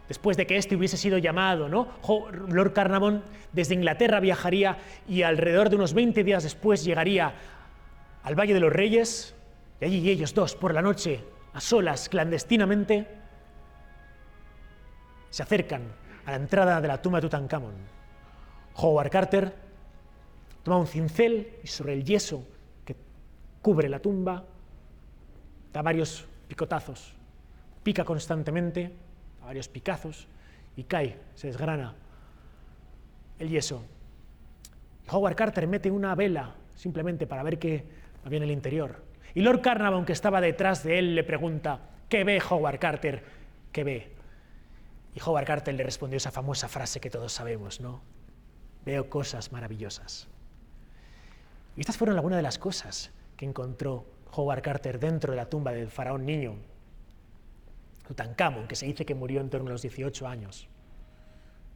después de que éste hubiese sido llamado, ¿no? Lord Carnarvon desde Inglaterra viajaría y alrededor de unos 20 días después llegaría al Valle de los Reyes, y allí ellos dos, por la noche, a solas, clandestinamente, se acercan a la entrada de la tumba de Tutankamón. Howard Carter toma un cincel y sobre el yeso que cubre la tumba da varios picotazos, pica constantemente, a varios picazos, y cae, se desgrana el yeso. Howard Carter mete una vela simplemente para ver qué había en el interior. Y Lord Carnarvon, que estaba detrás de él, le pregunta: ¿qué ve Howard Carter? ¿Qué ve? Y Howard Carter le respondió esa famosa frase que todos sabemos, ¿no? Veo cosas maravillosas. Y estas fueron algunas de las cosas que encontró Howard Carter dentro de la tumba del faraón niño Tutankamón, que se dice que murió en torno a los 18 años.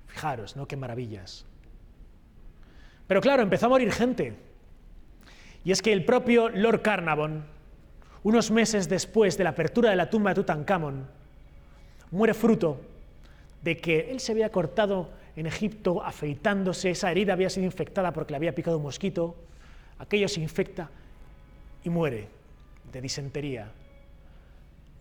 Fijaros, ¿no? Qué maravillas. Pero claro, empezó a morir gente. Y es que el propio Lord Carnarvon, unos meses después de la apertura de la tumba de Tutankamón, muere fruto de que él se había cortado en Egipto afeitándose, esa herida había sido infectada porque le había picado un mosquito, aquello se infecta y muere de disentería.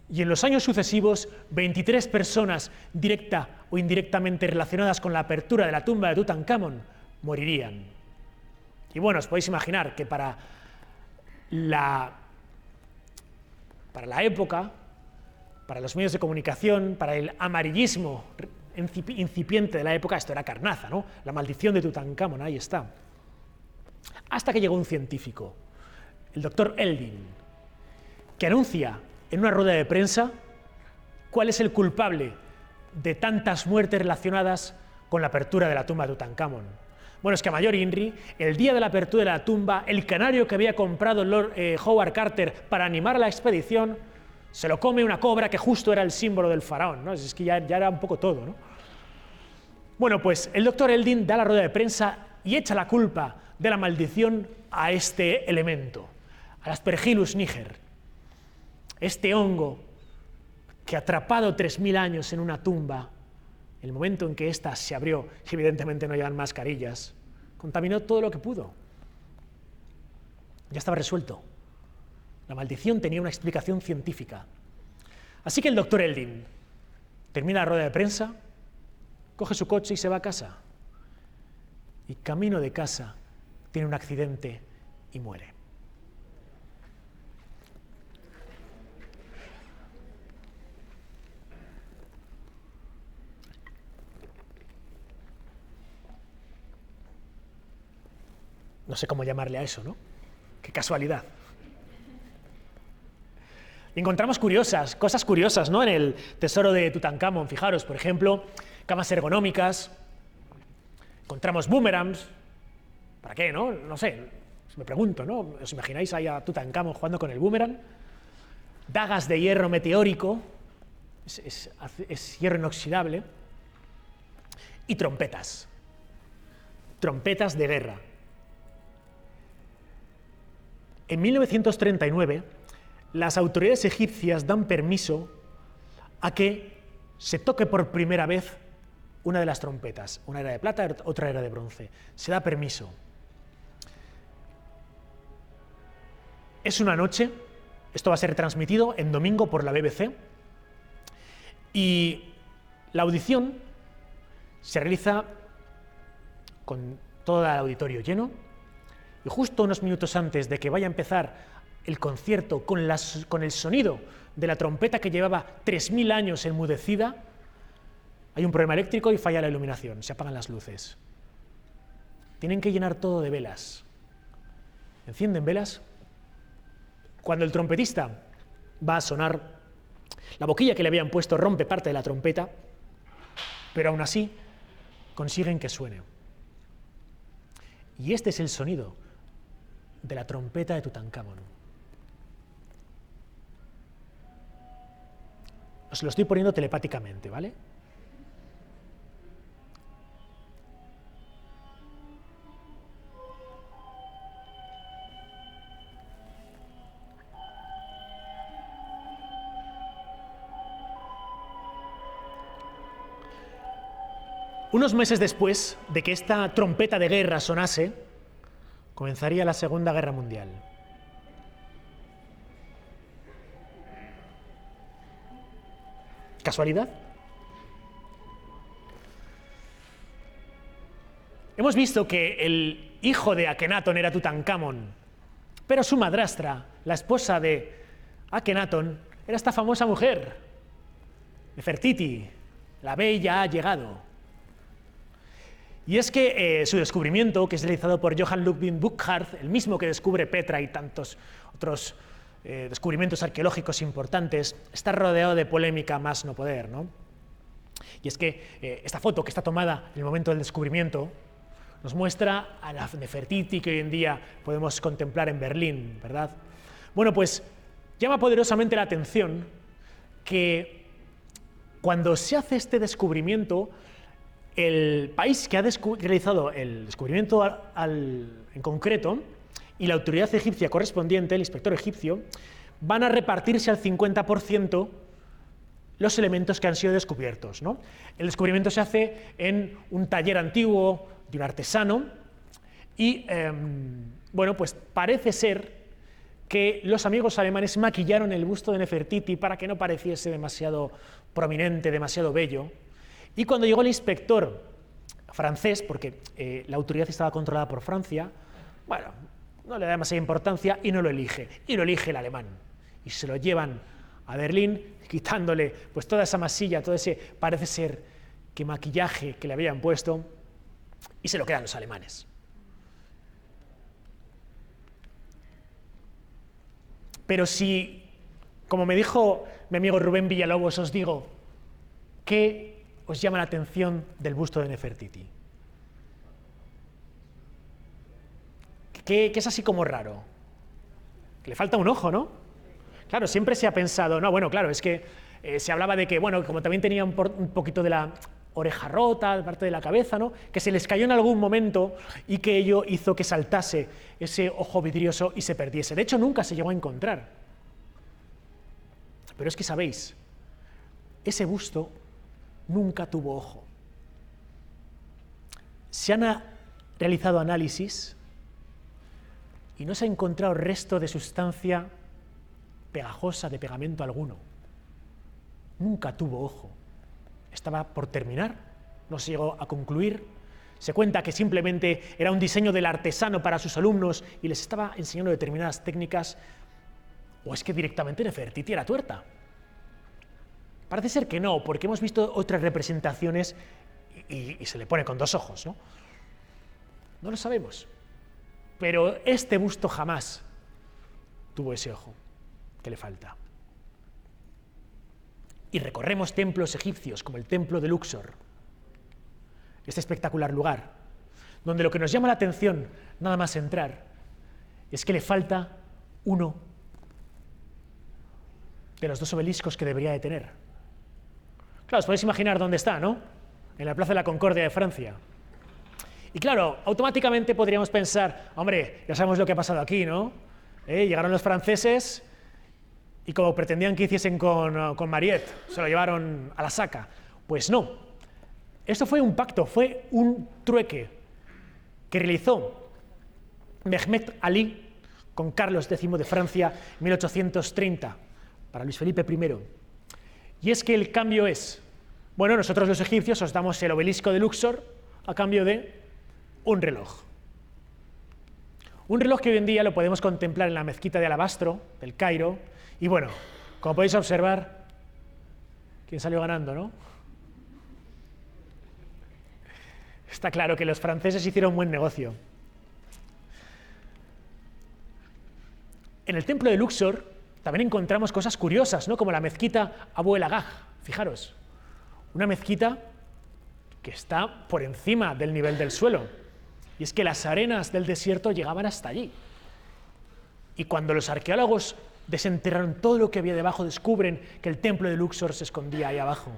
Y en los años sucesivos, 23 personas, directa o indirectamente relacionadas con la apertura de la tumba de Tutankamón, morirían. Y bueno, os podéis imaginar que para la época, para los medios de comunicación, para el amarillismo incipiente de la época, esto era carnaza, ¿no? La maldición de Tutankamón, ahí está. Hasta que llegó un científico, el doctor Eldin, que anuncia en una rueda de prensa cuál es el culpable de tantas muertes relacionadas con la apertura de la tumba de Tutankamón. Bueno, es que a mayor INRI, el día de la apertura de la tumba, el canario que había comprado Howard Carter para animar a la expedición, se lo come una cobra que justo era el símbolo del faraón, ¿no? Es que ya era un poco todo, ¿no? Bueno, pues el doctor Eldin da la rueda de prensa y echa la culpa de la maldición a este elemento, al Aspergillus niger, este hongo que atrapado 3000 años en una tumba, el momento en que ésta se abrió, y evidentemente no llevan mascarillas, contaminó todo lo que pudo. Ya estaba resuelto. La maldición tenía una explicación científica. Así que el doctor Eldin termina la rueda de prensa, coge su coche y se va a casa. Y camino de casa tiene un accidente y muere. No sé cómo llamarle a eso, ¿no? Qué casualidad. Y encontramos cosas curiosas, ¿no? En el tesoro de Tutankamón. Fijaros, por ejemplo, camas ergonómicas, encontramos boomerangs. ¿Para qué, no? No sé, me pregunto, ¿no? ¿Os imagináis ahí a Tutankamón jugando con el boomerang? Dagas de hierro meteórico, es hierro inoxidable, y trompetas de guerra. En 1939, las autoridades egipcias dan permiso a que se toque por primera vez una de las trompetas. Una era de plata, otra era de bronce. Se da permiso. Es una noche, esto va a ser retransmitido en domingo por la BBC, y la audición se realiza con todo el auditorio lleno, y justo unos minutos antes de que vaya a empezar el concierto con el sonido de la trompeta que llevaba 3000 años enmudecida, hay un problema eléctrico y falla la iluminación, se apagan las luces. Tienen que llenar todo de velas. Encienden velas. Cuando el trompetista va a sonar, la boquilla que le habían puesto rompe parte de la trompeta, pero aún así consiguen que suene. Y este es el sonido de la trompeta de Tutankamón. Os lo estoy poniendo telepáticamente, ¿vale? Unos meses después de que esta trompeta de guerra sonase, comenzaría la Segunda Guerra Mundial. ¿Casualidad? Hemos visto que el hijo de Akenatón era Tutankamón, pero su madrastra, la esposa de Akenatón, era esta famosa mujer, Nefertiti, la bella ha llegado. Y es que su descubrimiento, que es realizado por Johann Ludwig Burckhardt, el mismo que descubre Petra y tantos otros descubrimientos arqueológicos importantes, está rodeado de polémica más no poder, ¿no? Y es que esta foto que está tomada en el momento del descubrimiento nos muestra a la Nefertiti que hoy en día podemos contemplar en Berlín, ¿verdad? Bueno, pues llama poderosamente la atención que cuando se hace este descubrimiento, el país que ha realizado el descubrimiento en concreto y la autoridad egipcia correspondiente, el inspector egipcio, van a repartirse al 50% los elementos que han sido descubiertos, ¿no? El descubrimiento se hace en un taller antiguo de un artesano y, bueno, pues parece ser que los amigos alemanes maquillaron el busto de Nefertiti para que no pareciese demasiado prominente, demasiado bello. Y cuando llegó el inspector francés, porque la autoridad estaba controlada por Francia, bueno, no le da demasiada importancia y no lo elige. Y lo elige el alemán. Y se lo llevan a Berlín, quitándole pues toda esa masilla, todo ese, parece ser, que maquillaje que le habían puesto, y se lo quedan los alemanes. Pero si, como me dijo mi amigo Rubén Villalobos, os digo, ¿qué os llama la atención del busto de Nefertiti? ¿Qué es así como raro? Que le falta un ojo, ¿no? Claro, siempre se ha pensado, no, bueno, claro, es que se hablaba de que, bueno, como también tenía un poquito de la oreja rota, parte de la cabeza, ¿no? Que se les cayó en algún momento y que ello hizo que saltase ese ojo vidrioso y se perdiese. De hecho, nunca se llegó a encontrar. Pero es que sabéis, ese busto nunca tuvo ojo. Se han realizado análisis y no se ha encontrado resto de sustancia pegajosa, de pegamento alguno. Nunca tuvo ojo. Estaba por terminar, no se llegó a concluir. Se cuenta que simplemente era un diseño del artesano para sus alumnos y les estaba enseñando determinadas técnicas, o es que directamente Nefertiti era tuerta. Parece ser que no, porque hemos visto otras representaciones y se le pone con dos ojos, ¿no? No lo sabemos. Pero este busto jamás tuvo ese ojo que le falta. Y recorremos templos egipcios, como el templo de Luxor, este espectacular lugar, donde lo que nos llama la atención, nada más entrar, es que le falta uno de los dos obeliscos que debería de tener. Claro, os podéis imaginar dónde está, ¿no? En la Plaza de la Concordia de Francia. Y claro, automáticamente podríamos pensar, hombre, ya sabemos lo que ha pasado aquí, ¿no? Llegaron los franceses y como pretendían que hiciesen con Mariette, se lo llevaron a la saca. Pues no. Esto fue un pacto, fue un trueque que realizó Mehmet Ali con Carlos X de Francia en 1830, para Luis Felipe I. Y es que el cambio es, bueno, nosotros los egipcios os damos el obelisco de Luxor a cambio de un reloj. Un reloj que hoy en día lo podemos contemplar en la mezquita de alabastro del Cairo. Y bueno, como podéis observar, ¿quién salió ganando, no? Está claro que los franceses hicieron un buen negocio. En el templo de Luxor también encontramos cosas curiosas, ¿no? Como la mezquita Abu el Agag. Fijaros, una mezquita que está por encima del nivel del suelo. Y es que las arenas del desierto llegaban hasta allí. Y cuando los arqueólogos desenterraron todo lo que había debajo, descubren que el templo de Luxor se escondía ahí abajo.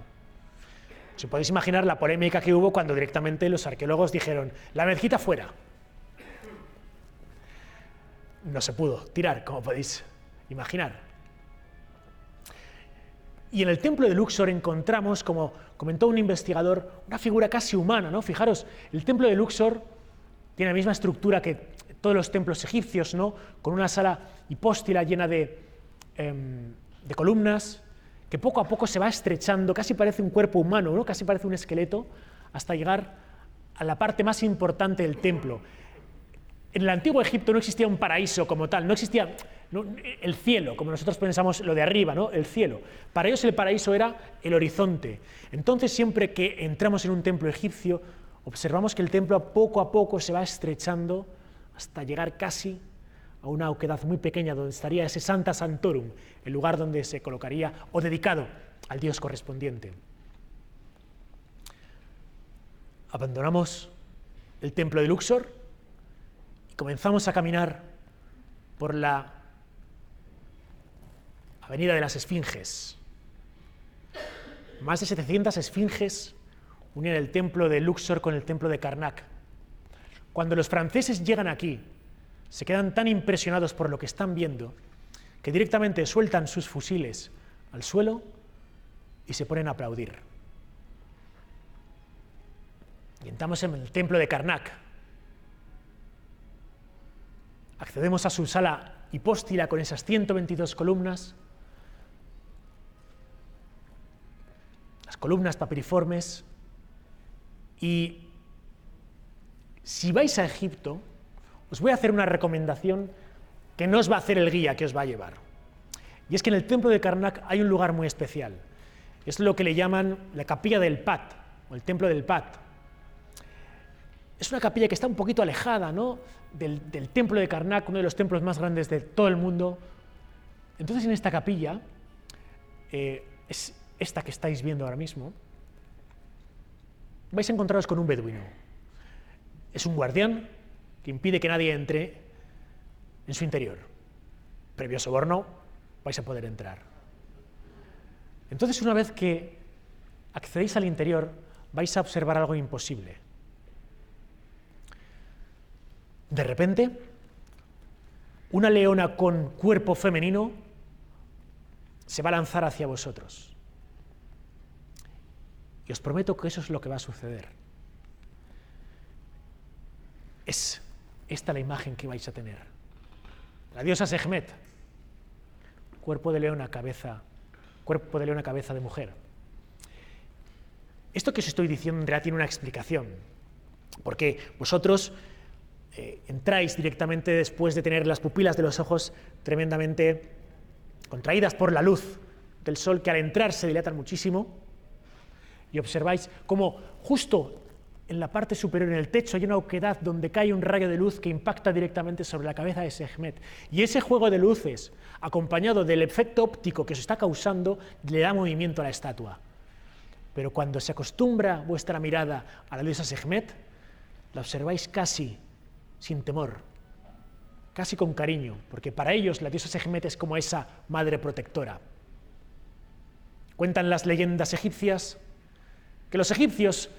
Si podéis imaginar la polémica que hubo cuando directamente los arqueólogos dijeron: la mezquita fuera. No se pudo tirar, como podéis imaginar. Y en el templo de Luxor encontramos, como comentó un investigador, una figura casi humana, ¿no? Fijaros, el templo de Luxor tiene la misma estructura que todos los templos egipcios, ¿no? Con una sala hipóstila llena de columnas, que poco a poco se va estrechando, casi parece un cuerpo humano, ¿no? Casi parece un esqueleto, hasta llegar a la parte más importante del templo. En el antiguo Egipto no existía un paraíso como tal, no existía el cielo, como nosotros pensamos lo de arriba, ¿no? El cielo. Para ellos el paraíso era el horizonte. Entonces, siempre que entramos en un templo egipcio, observamos que el templo poco a poco se va estrechando hasta llegar casi a una oquedad muy pequeña donde estaría ese Sancta Sanctorum, el lugar donde se colocaría o dedicado al dios correspondiente. Abandonamos el templo de Luxor y comenzamos a caminar por la Avenida de las Esfinges. Más de 700 esfinges unían el templo de Luxor con el templo de Karnak. Cuando los franceses llegan aquí, se quedan tan impresionados por lo que están viendo que directamente sueltan sus fusiles al suelo y se ponen a aplaudir. Y entramos en el templo de Karnak. Accedemos a su sala hipóstila con esas 122 columnas, las columnas papiriformes, y si vais a Egipto, os voy a hacer una recomendación que no os va a hacer el guía que os va a llevar. Y es que en el templo de Karnak hay un lugar muy especial. Es lo que le llaman la capilla del Pat, o el templo del Pat. Es una capilla que está un poquito alejada, ¿no?, del templo de Karnak, uno de los templos más grandes de todo el mundo. Entonces, en esta capilla, es esta que estáis viendo ahora mismo, vais a encontraros con un beduino. Es un guardián que impide que nadie entre en su interior. Previo soborno, vais a poder entrar. Entonces, una vez que accedéis al interior, vais a observar algo imposible. De repente, una leona con cuerpo femenino se va a lanzar hacia vosotros. Y os prometo que eso es lo que va a suceder. Es esta la imagen que vais a tener. La diosa Sekhmet, cuerpo de leona, cabeza de mujer. Esto que os estoy diciendo en realidad tiene una explicación, porque vosotros entráis directamente después de tener las pupilas de los ojos tremendamente contraídas por la luz del sol, que al entrar se dilatan muchísimo, y observáis cómo justo en la parte superior, en el techo, hay una oquedad donde cae un rayo de luz que impacta directamente sobre la cabeza de Sekhmet. Y ese juego de luces, acompañado del efecto óptico que se está causando, le da movimiento a la estatua. Pero cuando se acostumbra vuestra mirada a la diosa Sekhmet, la observáis casi sin temor, casi con cariño, porque para ellos la diosa Sekhmet es como esa madre protectora. Cuentan las leyendas egipcias que los egipcios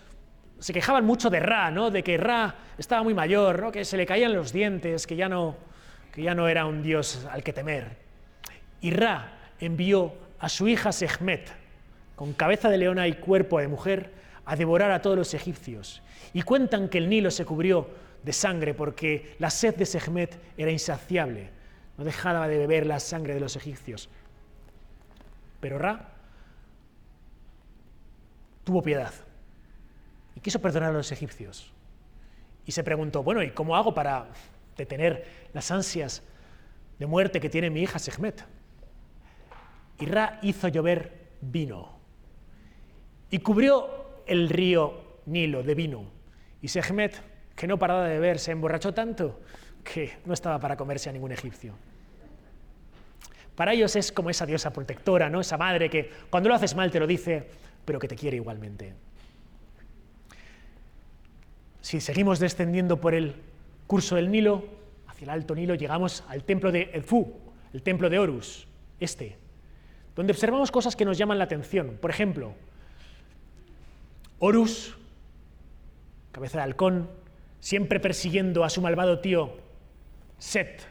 se quejaban mucho de Ra, ¿no?, de que Ra estaba muy mayor, ¿no?, que se le caían los dientes, que ya no era un dios al que temer. Y Ra envió a su hija Sekhmet, con cabeza de leona y cuerpo de mujer, a devorar a todos los egipcios. Y cuentan que el Nilo se cubrió de sangre porque la sed de Sekhmet era insaciable, no dejaba de beber la sangre de los egipcios. Pero Ra tuvo piedad y quiso perdonar a los egipcios. Y se preguntó, bueno, ¿y cómo hago para detener las ansias de muerte que tiene mi hija Sekhmet? Y Ra hizo llover vino y cubrió el río Nilo de vino. Y Sekhmet, que no paraba de beber, se emborrachó tanto que no estaba para comerse a ningún egipcio. Para ellos es como esa diosa protectora, ¿no? Esa madre que cuando lo haces mal te lo dice, pero que te quiere igualmente. Si seguimos descendiendo por el curso del Nilo, hacia el Alto Nilo, llegamos al templo de Edfu, el templo de Horus, donde observamos cosas que nos llaman la atención. Por ejemplo, Horus, cabeza de halcón, siempre persiguiendo a su malvado tío Set,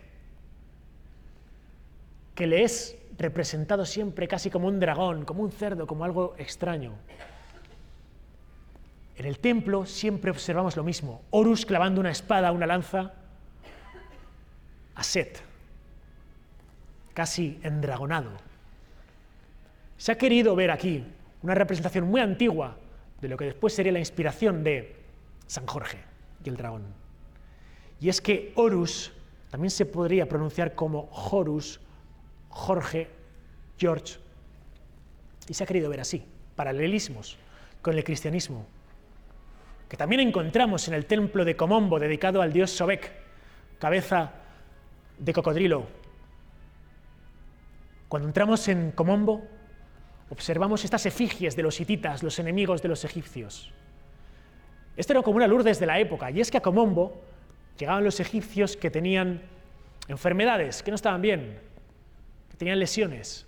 que le es representado siempre casi como un dragón, como un cerdo, como algo extraño. En el templo siempre observamos lo mismo, Horus clavando una espada, una lanza, a Set, casi endragonado. Se ha querido ver aquí una representación muy antigua de lo que después sería la inspiración de San Jorge y el dragón. Y es que Horus también se podría pronunciar como Horus, Jorge, George, y se ha querido ver así, paralelismos con el cristianismo, que también encontramos en el templo de Komombo, dedicado al dios Sobek, cabeza de cocodrilo. Cuando entramos en Komombo, observamos estas efigies de los hititas, los enemigos de los egipcios. Esto era como una Lourdes de la época, y es que a Komombo llegaban los egipcios que tenían enfermedades, que no estaban bien, que tenían lesiones,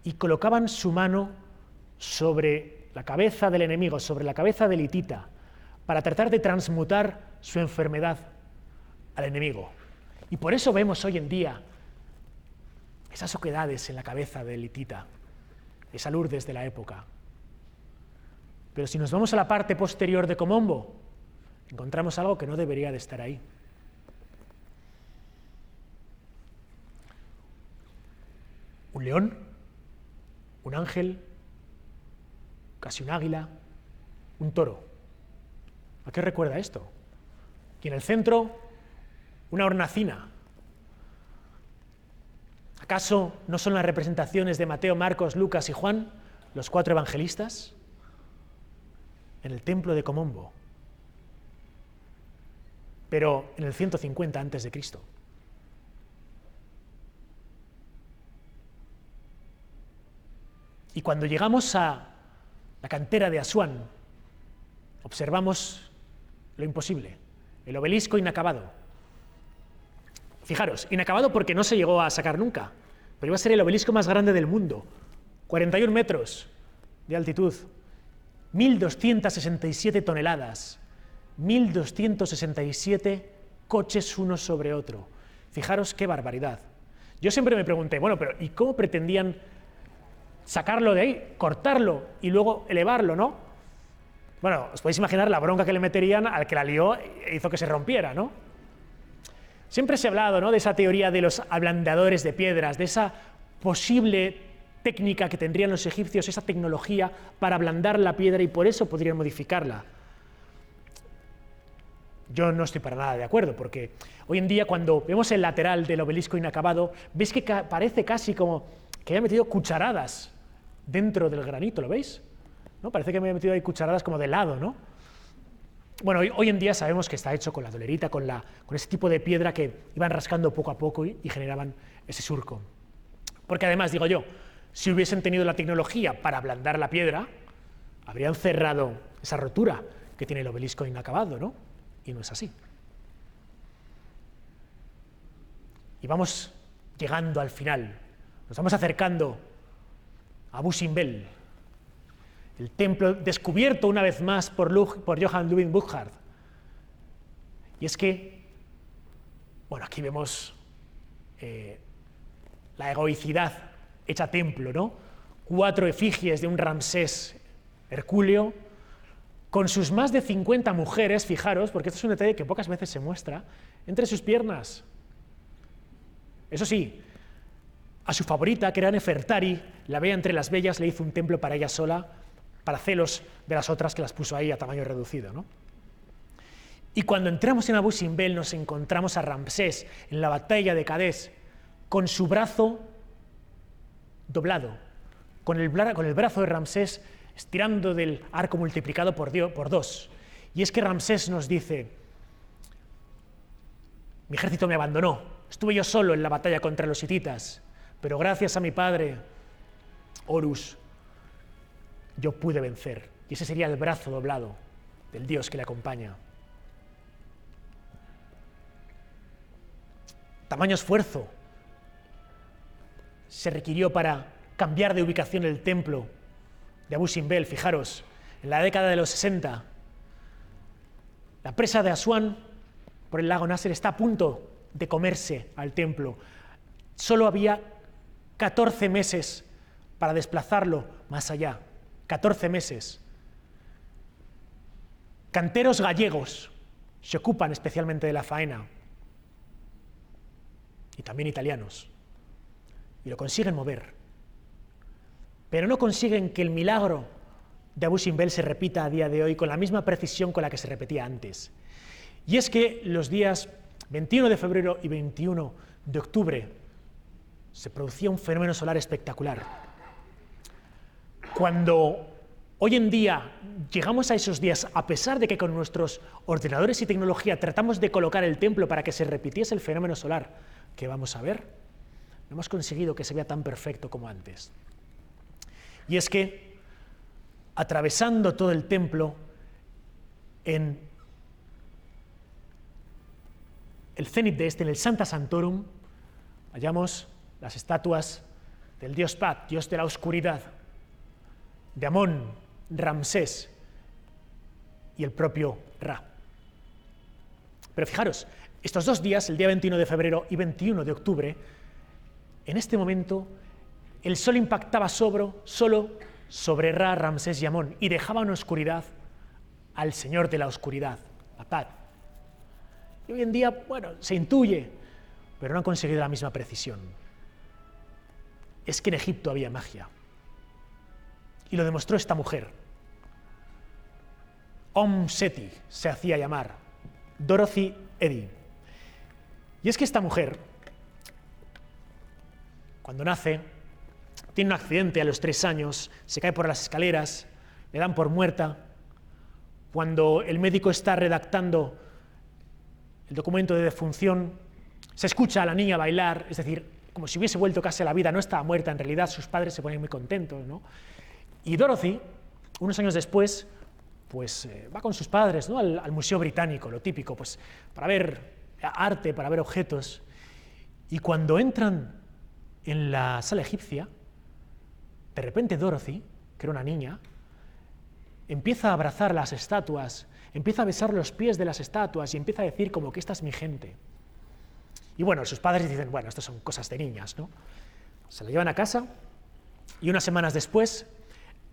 y colocaban su mano sobre la cabeza del enemigo, sobre la cabeza del hitita, para tratar de transmutar su enfermedad al enemigo. Y por eso vemos hoy en día esas oquedades en la cabeza del hitita, esa Lourdes de la época. Pero si nos vamos a la parte posterior de Komombo, encontramos algo que no debería de estar ahí. Un león, un ángel, casi un águila, un toro. ¿A qué recuerda esto? Y en el centro, una hornacina. ¿Acaso no son las representaciones de Mateo, Marcos, Lucas y Juan, los 4 evangelistas? En el templo de Komombo, pero en el 150 a.C. Y cuando llegamos a la cantera de Asuán, observamos lo imposible, el obelisco inacabado. Fijaros, inacabado porque no se llegó a sacar nunca, pero iba a ser el obelisco más grande del mundo, 41 metros de altitud, 1.267 toneladas, 1.267 coches uno sobre otro. Fijaros qué barbaridad. Yo siempre me pregunté, bueno, pero ¿y cómo pretendían sacarlo de ahí, cortarlo y luego elevarlo, no? Bueno, os podéis imaginar la bronca que le meterían al que la lió e hizo que se rompiera, ¿no? Siempre se ha hablado, ¿no?, de esa teoría de los ablandadores de piedras, de esa posible técnica que tendrían los egipcios, esa tecnología para ablandar la piedra y por eso podrían modificarla. Yo no estoy para nada de acuerdo, porque hoy en día cuando vemos el lateral del obelisco inacabado, veis que parece casi como que haya metido cucharadas dentro del granito, ¿lo veis? ¿No? Parece que me he metido ahí cucharadas como de lado, ¿no? Bueno, hoy en día sabemos que está hecho con la dolerita, con ese tipo de piedra que iban rascando poco a poco y generaban ese surco. Porque además, digo yo, si hubiesen tenido la tecnología para ablandar la piedra, habrían cerrado esa rotura que tiene el obelisco inacabado, ¿no? Y no es así. Y vamos llegando al final, nos vamos acercando a Abu Simbel, el templo descubierto una vez más por Johann Ludwig Burckhardt. Y es que, bueno, aquí vemos la egoicidad hecha templo, ¿no? 4 efigies de un Ramsés hercúleo, con sus más de 50 mujeres, fijaros, porque esto es un detalle que pocas veces se muestra, entre sus piernas. Eso sí, a su favorita, que era Nefertari, la bella entre las bellas, le hizo un templo para ella sola, para celos de las otras que las puso ahí a tamaño reducido, ¿no? Y cuando entramos en Abu Simbel nos encontramos a Ramsés en la batalla de Cadés con su brazo doblado, con el brazo de Ramsés estirando del arco multiplicado por 2. Y es que Ramsés nos dice: mi ejército me abandonó, estuve yo solo en la batalla contra los hititas, pero gracias a mi padre, Horus, yo pude vencer. Y ese sería el brazo doblado del dios que le acompaña. Tamaño esfuerzo se requirió para cambiar de ubicación el templo de Abu Simbel. Fijaros, en la década de los 60, la presa de Asuán por el lago Nasser está a punto de comerse al templo. Solo había 14 meses para desplazarlo más allá. 14 meses. Canteros gallegos se ocupan especialmente de la faena. Y también italianos. Y lo consiguen mover. Pero no consiguen que el milagro de Abu Simbel se repita a día de hoy con la misma precisión con la que se repetía antes. Y es que los días 21 de febrero y 21 de octubre se producía un fenómeno solar espectacular. Cuando hoy en día llegamos a esos días, a pesar de que con nuestros ordenadores y tecnología tratamos de colocar el templo para que se repitiese el fenómeno solar que vamos a ver, no hemos conseguido que se vea tan perfecto como antes. Y es que, atravesando todo el templo, en el cenit de este, en el Sancta Sanctorum, hallamos las estatuas del dios Pat, dios de la oscuridad, de Amón, Ramsés y el propio Ra. Pero fijaros, estos 2 días, el día 21 de febrero y 21 de octubre, en este momento el sol impactaba solo sobre Ra, Ramsés y Amón y dejaba en oscuridad al señor de la oscuridad, a Pat. Y hoy en día, bueno, se intuye, pero no han conseguido la misma precisión. Es que en Egipto había magia. Y lo demostró esta mujer. Seti se hacía llamar, Dorothy Eddy. Y es que esta mujer, cuando nace, tiene un accidente a los 3 años, se cae por las escaleras, le dan por muerta. Cuando el médico está redactando el documento de defunción, se escucha a la niña bailar, es decir, como si hubiese vuelto casi a la vida, no estaba muerta en realidad, sus padres se ponen muy contentos, ¿no? Y Dorothy, unos años después, pues va con sus padres, ¿no?, al Museo Británico, lo típico, pues para ver arte, para ver objetos. Y cuando entran en la sala egipcia, de repente Dorothy, que era una niña, empieza a abrazar las estatuas, empieza a besar los pies de las estatuas y empieza a decir como que esta es mi gente. Y bueno, sus padres dicen, bueno, esto son cosas de niñas, ¿no? Se la llevan a casa y unas semanas después,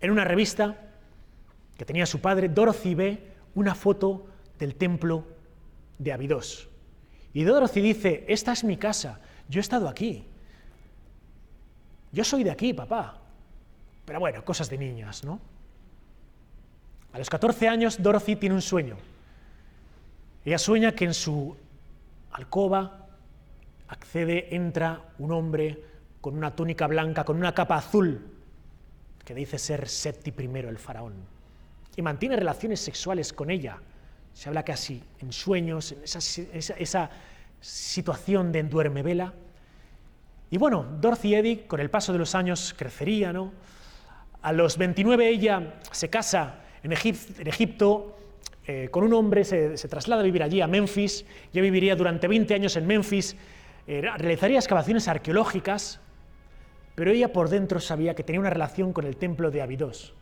en una revista que tenía su padre, Dorothy ve una foto del templo de Abidos. Y Dorothy dice, esta es mi casa, yo he estado aquí. Yo soy de aquí, papá. Pero bueno, cosas de niñas, ¿no? A los 14 años, Dorothy tiene un sueño. Ella sueña que en su alcoba entra un hombre con una túnica blanca, con una capa azul, que dice ser Seti I, el faraón, y mantiene relaciones sexuales con ella. Se habla casi en sueños, en esa situación de enduermevela. Y bueno, Dorothy Eddy, con el paso de los años, crecería, ¿no? A los 29 ella se casa en Egipto con un hombre, se traslada a vivir allí, a Memphis. Ya viviría durante 20 años en Memphis, realizaría excavaciones arqueológicas, pero ella por dentro sabía que tenía una relación con el templo de Abidos.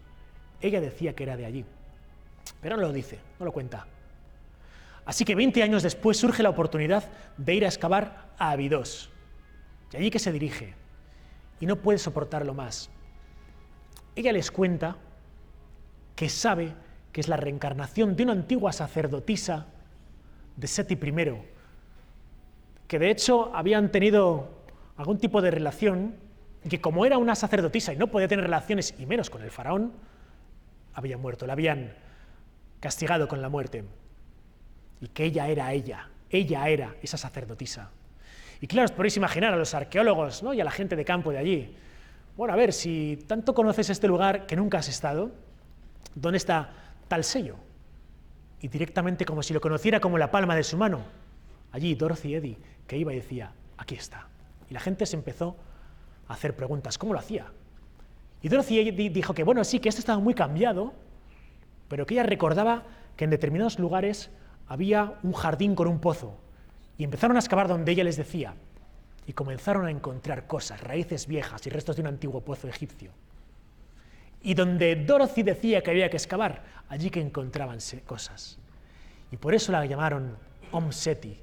Ella decía que era de allí, pero no lo dice, no lo cuenta. Así que 20 años después surge la oportunidad de ir a excavar a Abidos. Y allí que se dirige, y no puede soportarlo más. Ella les cuenta que sabe que es la reencarnación de una antigua sacerdotisa de Seti I, que de hecho habían tenido algún tipo de relación, y que como era una sacerdotisa y no podía tener relaciones, y menos con el faraón, había muerto, la habían castigado con la muerte. Y que ella era esa sacerdotisa. Y claro, os podéis imaginar a los arqueólogos, ¿no?, y a la gente de campo de allí. Bueno, a ver, si tanto conoces este lugar que nunca has estado, ¿dónde está tal sello? Y directamente, como si lo conociera como la palma de su mano, allí Dorothy Eddy, que iba y decía, aquí está. Y la gente se empezó a hacer preguntas, ¿cómo lo hacía? Y Dorothy Eddy dijo que, bueno, sí, que esto estaba muy cambiado, pero que ella recordaba que en determinados lugares había un jardín con un pozo, y empezaron a excavar donde ella les decía, y comenzaron a encontrar cosas, raíces viejas y restos de un antiguo pozo egipcio. Y donde Dorothy decía que había que excavar, allí que encontraban cosas. Y por eso la llamaron Seti,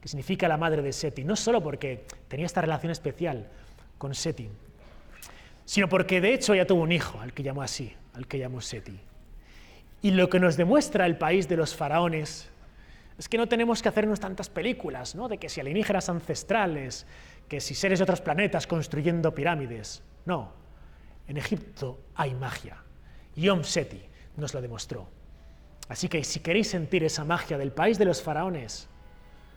que significa la madre de Seti, no solo porque tenía esta relación especial con Seti, sino porque de hecho ella tuvo un hijo, al que llamó así, al que llamó Seti. Y lo que nos demuestra el país de los faraones es que no tenemos que hacernos tantas películas, ¿no?, de que si alienígenas ancestrales, que si seres de otros planetas construyendo pirámides. No, en Egipto hay magia, y Seti nos lo demostró. Así que si queréis sentir esa magia del país de los faraones,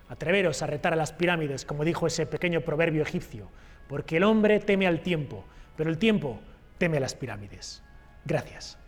atreveros a retar a las pirámides, como dijo ese pequeño proverbio egipcio, porque el hombre teme al tiempo, pero el tiempo teme a las pirámides. Gracias.